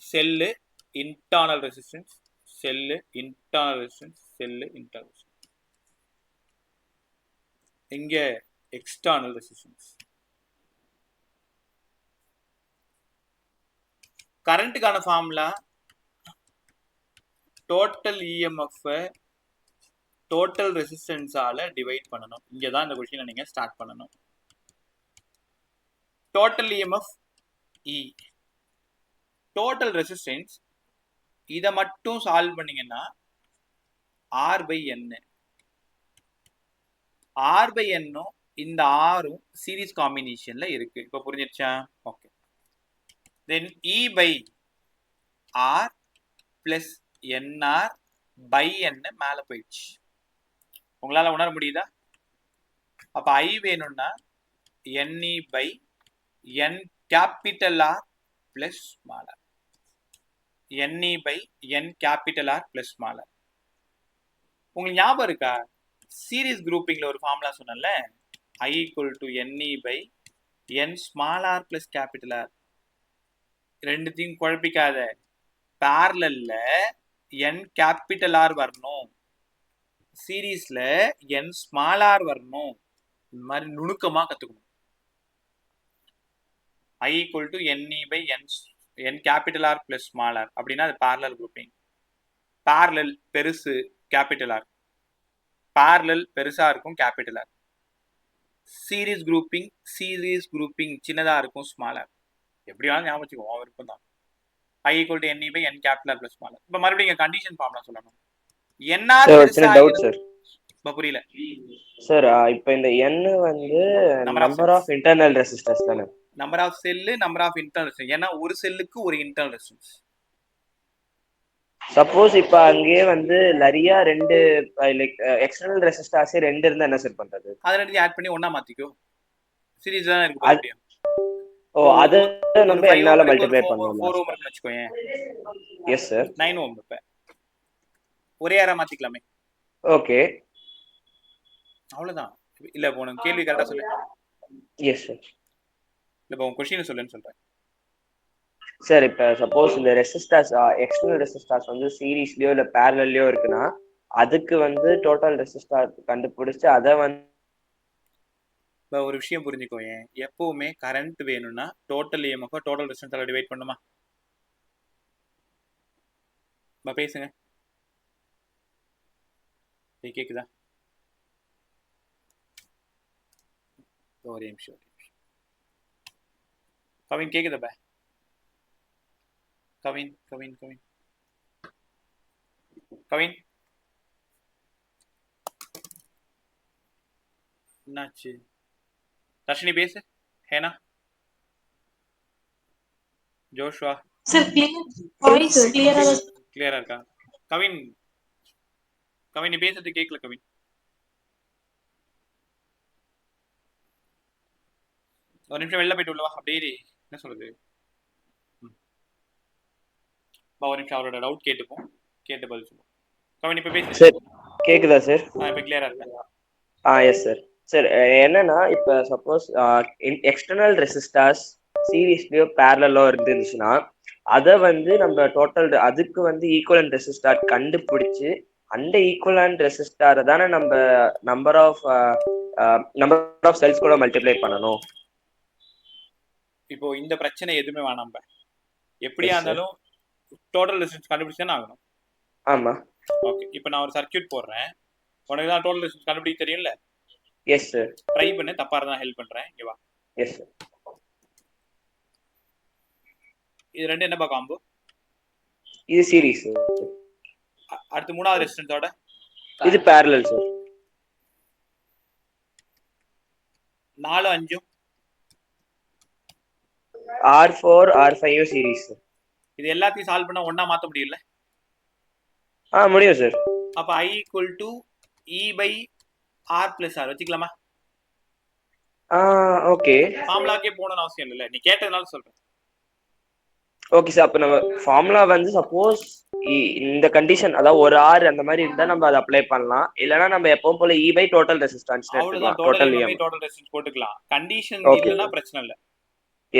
cell internal resistance, cell internal resistance, cell internal resistance. இங்க எக்ஸ்டர்னல் ரெசிஸ்டன்ஸ். கரண்ட்டுக்கான ஃபார்முலா டோட்டல் இஎம்எஃப் டோட்டல் ரெசிஸ்டன்ஸால டிவைட் பண்ணணும். இங்க தான் இந்த क्वेश्चन நீங்க ஸ்டார்ட் பண்ணணும். Total EMF E, total resistance, இத மட்டும் சால்வ் பண்ணீங்கன்னா R/N. R/N-ம் இந்த ஆரும் சீரிஸ் காம்பினேஷன்ல இருக்கு. இப்ப புரிஞ்சிருச்சா? Okay. Then E/R plus NR by N மேல போயிடுச்சு. உங்களால உணர முடியுதா? அப்ப I வேணும்னா NE by N capital R plus small r. NE by N capital R plus small r. உங்களுக்கு ஞாபகம் இருக்கா? சீரிஸ் குரூப்பிங்ல ஒரு ஃபார்முலா சொன்னேன்ல, I equal to NE by n small R plus capital R. ரெண்டுத்தையும் குழப்பிக்காத. பேரலல்ல n கேபிட்டல் ஆர் வரணும், சீரீஸ்ல n ஸ்மால் ஆர் வரணும். இந்த மாதிரி நுணுக்கமா கத்துக்கணும். I equal to NE by n capital R plus small r அப்படின்னா அது parallel grouping. parallel பெருசு கேபிட்டல் ஆர், parallel பெருசா இருக்கும் கேபிட்டல் ஆர். சீரீஸ் குரூப்பிங் சின்னதா இருக்கும் ஸ்மால் ஆர். எப்படி வேணாலும் ஞாபகம் வச்சுக்கோ, விருப்பம் தான். I equal to NE by n capital R plus small r. இப்போ மறுபடியும் கண்டிஷன் ஃபார்முலா சொல்லணும். NR பெருசா டவுட் சார். புரியல சார் இப்போ இந்த n வந்து நம்பர் ஆஃப் இன்டர்னல் ரெசிஸ்டர்ஸ் தானே? Number of cell, number of internal resistance. ஏன்னா ஒரு செல்லுக்கு ஒரு இன்டர்னல் ரெசிஸ்டன்ஸ். சப்போஸ் இப்ப அங்கேயே வந்து நிறைய ரெண்டு லைக் எக்ஸ்டர்னல் ரெசிஸ்டர்ஸ் ரெண்டு இருந்தா என்ன சார் பண்றது? அத ரெண்டையும் ஆட் பண்ணி ஒண்ணா மாத்திக்கோ. சீரிஸ் தான் இருக்கு பாத்தியா? ஓ அத நம்ம என்னால மல்டிப்ளை பண்ணனும். 4 ஓம் இருக்கு வெச்சுக்கோங்க. Yes sir. 9 ஓம் இப்ப ஒரே ஆரா மாத்திக்கலாமே. ஓகே அவ்வளவுதான். இல்ல போன கேள்வி கரெக்ட்டா சொல்லு. Yes sir. இல்ல உன் क्वेश्चन சொல்லுன்னு சொல்றேன். சார் இப்ப சப்போஸ் இந்த ரெசிஸ்டர்ஸ் எக்ஸ்டர்னல் ரெசிஸ்டர்ஸ் வந்து சீரிஸ்லயோ இல்ல பேரலல்லயோ இருக்குன்னா அதுக்கு வந்து டோட்டல் ரெசிஸ்டர் கண்டுபிடிச்சு அத வந்து ஒரு விஷயம் புரிஞ்சுக்கோங்க. எப்பவுமே கரண்ட் வேணும்னா டோட்டல் EMF டோட்டல் ரெசிஸ்டன்ஸால டிவைட் பண்ணுமா? பேசுங்க. கேக்குதா? ஒரே நிமிஷம். கவின் கேக்குதா பா? கவின் என்னாச்சு? தர்ஷினி பேசு. ஹேனா, ஜோஷுவா சார் வாய்ஸ் கிளியரா இருக்கா? கவின் நீ பேசுறது கேட்கல. கவின் ஒரு நிமிஷம் வெளில போயிட்டு உள்ளவா. அப்படியே என்ன சொல்றது, ஒரு நிமிஷம் அவரோட டவுட் கேட்டுப்போம், கேட்டு பதில் சொல்லுவோம். கவின் இப்ப பேசு. சார் கேக்குதா சார்? இப்ப கிளியரா இருக்கா? Yes sir. சார் என்னன்னா இப்ப சப்போஸ் எக்ஸ்டர்னல் ரெசிஸ்டர்ஸ் சீரிஸ்லயோ பேரலோ இருந்துச்சுன்னா அதை வந்து நம்ம டோட்டல் அதுக்கு வந்து ஈக்குவலன்ட் ரெசிஸ்டார் கண்டுபிடிச்சு அந்த ஈக்குவலன்ட் ரெசிஸ்டாரை தானே நம்ம நம்பர் ஆஃப் செல்ஸ் கூட மல்டிப்ளை பண்ணணும். இப்போ இந்த பிரச்சனை எதுவுமே வேணாம். எப்படியா இருந்தாலும் டோட்டல் ரெசிஸ்டன்ஸ் கண்டுபிடிச்சு தானே ஆகணும். ஆமா. ஓகே, இப்போ நான் ஒரு சர்க்யூட் போடுறேன். உனக்கு தான் டோட்டல் ரெசிஸ்டன்ஸ் கண்டுபிடிக்க தெரியும்ல? Yes sir. ட்ரை பண்ணு, தப்பா இருந்தா ஹெல்ப் பண்றேன். இங்க வா. Yes sir. இது ரெண்டு என்னப்பா காம்போ? இது சீரிஸ். அடுத்து மூணாவது ரெசிஸ்டன்ஸோட இது parallel sir. 4 5 R4 R5 series. இது எல்லாத்தையும் சால்வ் பண்ணா ஒண்ணா மாத்த முடியல? முடியும் சார். அப்ப I equal to E by R plus R வச்சுக்கலாமா? ஓகே. ஃபார்முலாக்கே போகணும்னு அவசியம் இல்ல, நீ கேட்டதுனால சொல்றேன். Okay sir. அப்ப நம்ம ஃபார்முலா வந்து சப்போஸ் இந்த கண்டிஷன் அதாவது ஒரு ஆர் அந்த மாதிரி இருந்தா நம்ம அதை அப்ளை பண்ணலாம். இல்லனா நம்ம எப்பவும் போல E by டோட்டல் ரெசிஸ்டன்ஸ் எடுத்துக்கலாம். டோட்டல் EMF டோட்டல் ரெசிஸ்டன்ஸ் போட்டுக்கலாம். கண்டிஷன் இல்லனா பிரச்சனை இல்ல.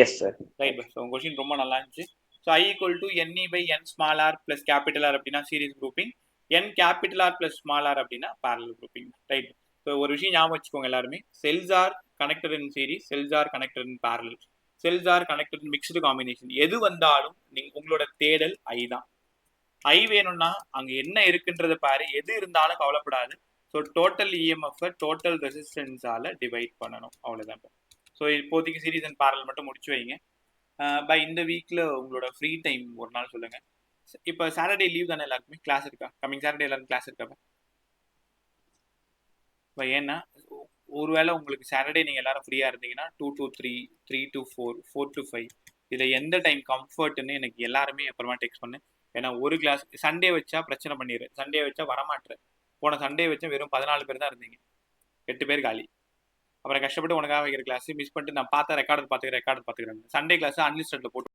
S sir. Right bus. உங்க क्वेश्चन ரொம்ப நல்லா இருந்துச்சு. So I equal to NE by n small r plus capital R அப்படினா series grouping, n capital R plus small r அப்படினா parallel grouping. ரைட். சோ ஒரு விஷயம் ஞாபகம் வச்சுக்கோங்க எல்லாரும். cells are connected in series, cells are connected in parallel, cells are connected in mixed combination. எது வந்தாலும் உங்களோட தேடல் I தான். I வேணும்னா அங்க என்ன இருக்குன்றத பாரு, எது இருந்தாலும் கவலைப்படாது. ஸோ டோட்டல் EMF டோட்டல் ரெசிஸ்டன்ஸால டிவைட் பண்ணணும், அவ்வளோதான். ஸோ இப்போதைக்கு சீரிஸ் அண்ட் பேரலல் மட்டும் முடிச்சு வைங்க. பை இந்த வீக்ல உங்களோட ஃப்ரீ டைம் ஒரு நாள் சொல்லுங்க. இப்போ சாட்டர்டே லீவ் தானே எல்லாருக்குமே? கிளாஸ் இருக்கா? கம்மிங் சாட்டர்டே எல்லாரும் கிளாஸ் இருக்கா? ஏன்னா ஒருவேளை உங்களுக்கு சாட்டர்டே நீங்க எல்லாரும் ஃப்ரீயா இருந்தீங்கன்னா 2 to 3, 3 to 4, 4 to 5 இதுல எந்த டைம் கம்ஃபர்ட்னு எனக்கு எல்லாருமே அப்புறமா டெக்ஸ்ட் பண்ணு. ஏன்னா ஒரு கிளாஸ் சண்டே வச்சா பிரச்சனை பண்ணிடு, சண்டே வச்சா வரமாட்டேன். போன சண்டே வச்சா வெறும் 14 பேர் தான் இருந்தீங்க, 8 பேர் காலி. அப்புறம் கஷ்டப்பட்டு உனக்காக வைக்கிற கிளாஸ் மிஸ் பண்ணிட்டு நான் பார்த்த ரெக்கார்டு பார்த்துக்கிறேன். சண்டே கிளாஸ் அன்லிஸ்டட்ல போட்டு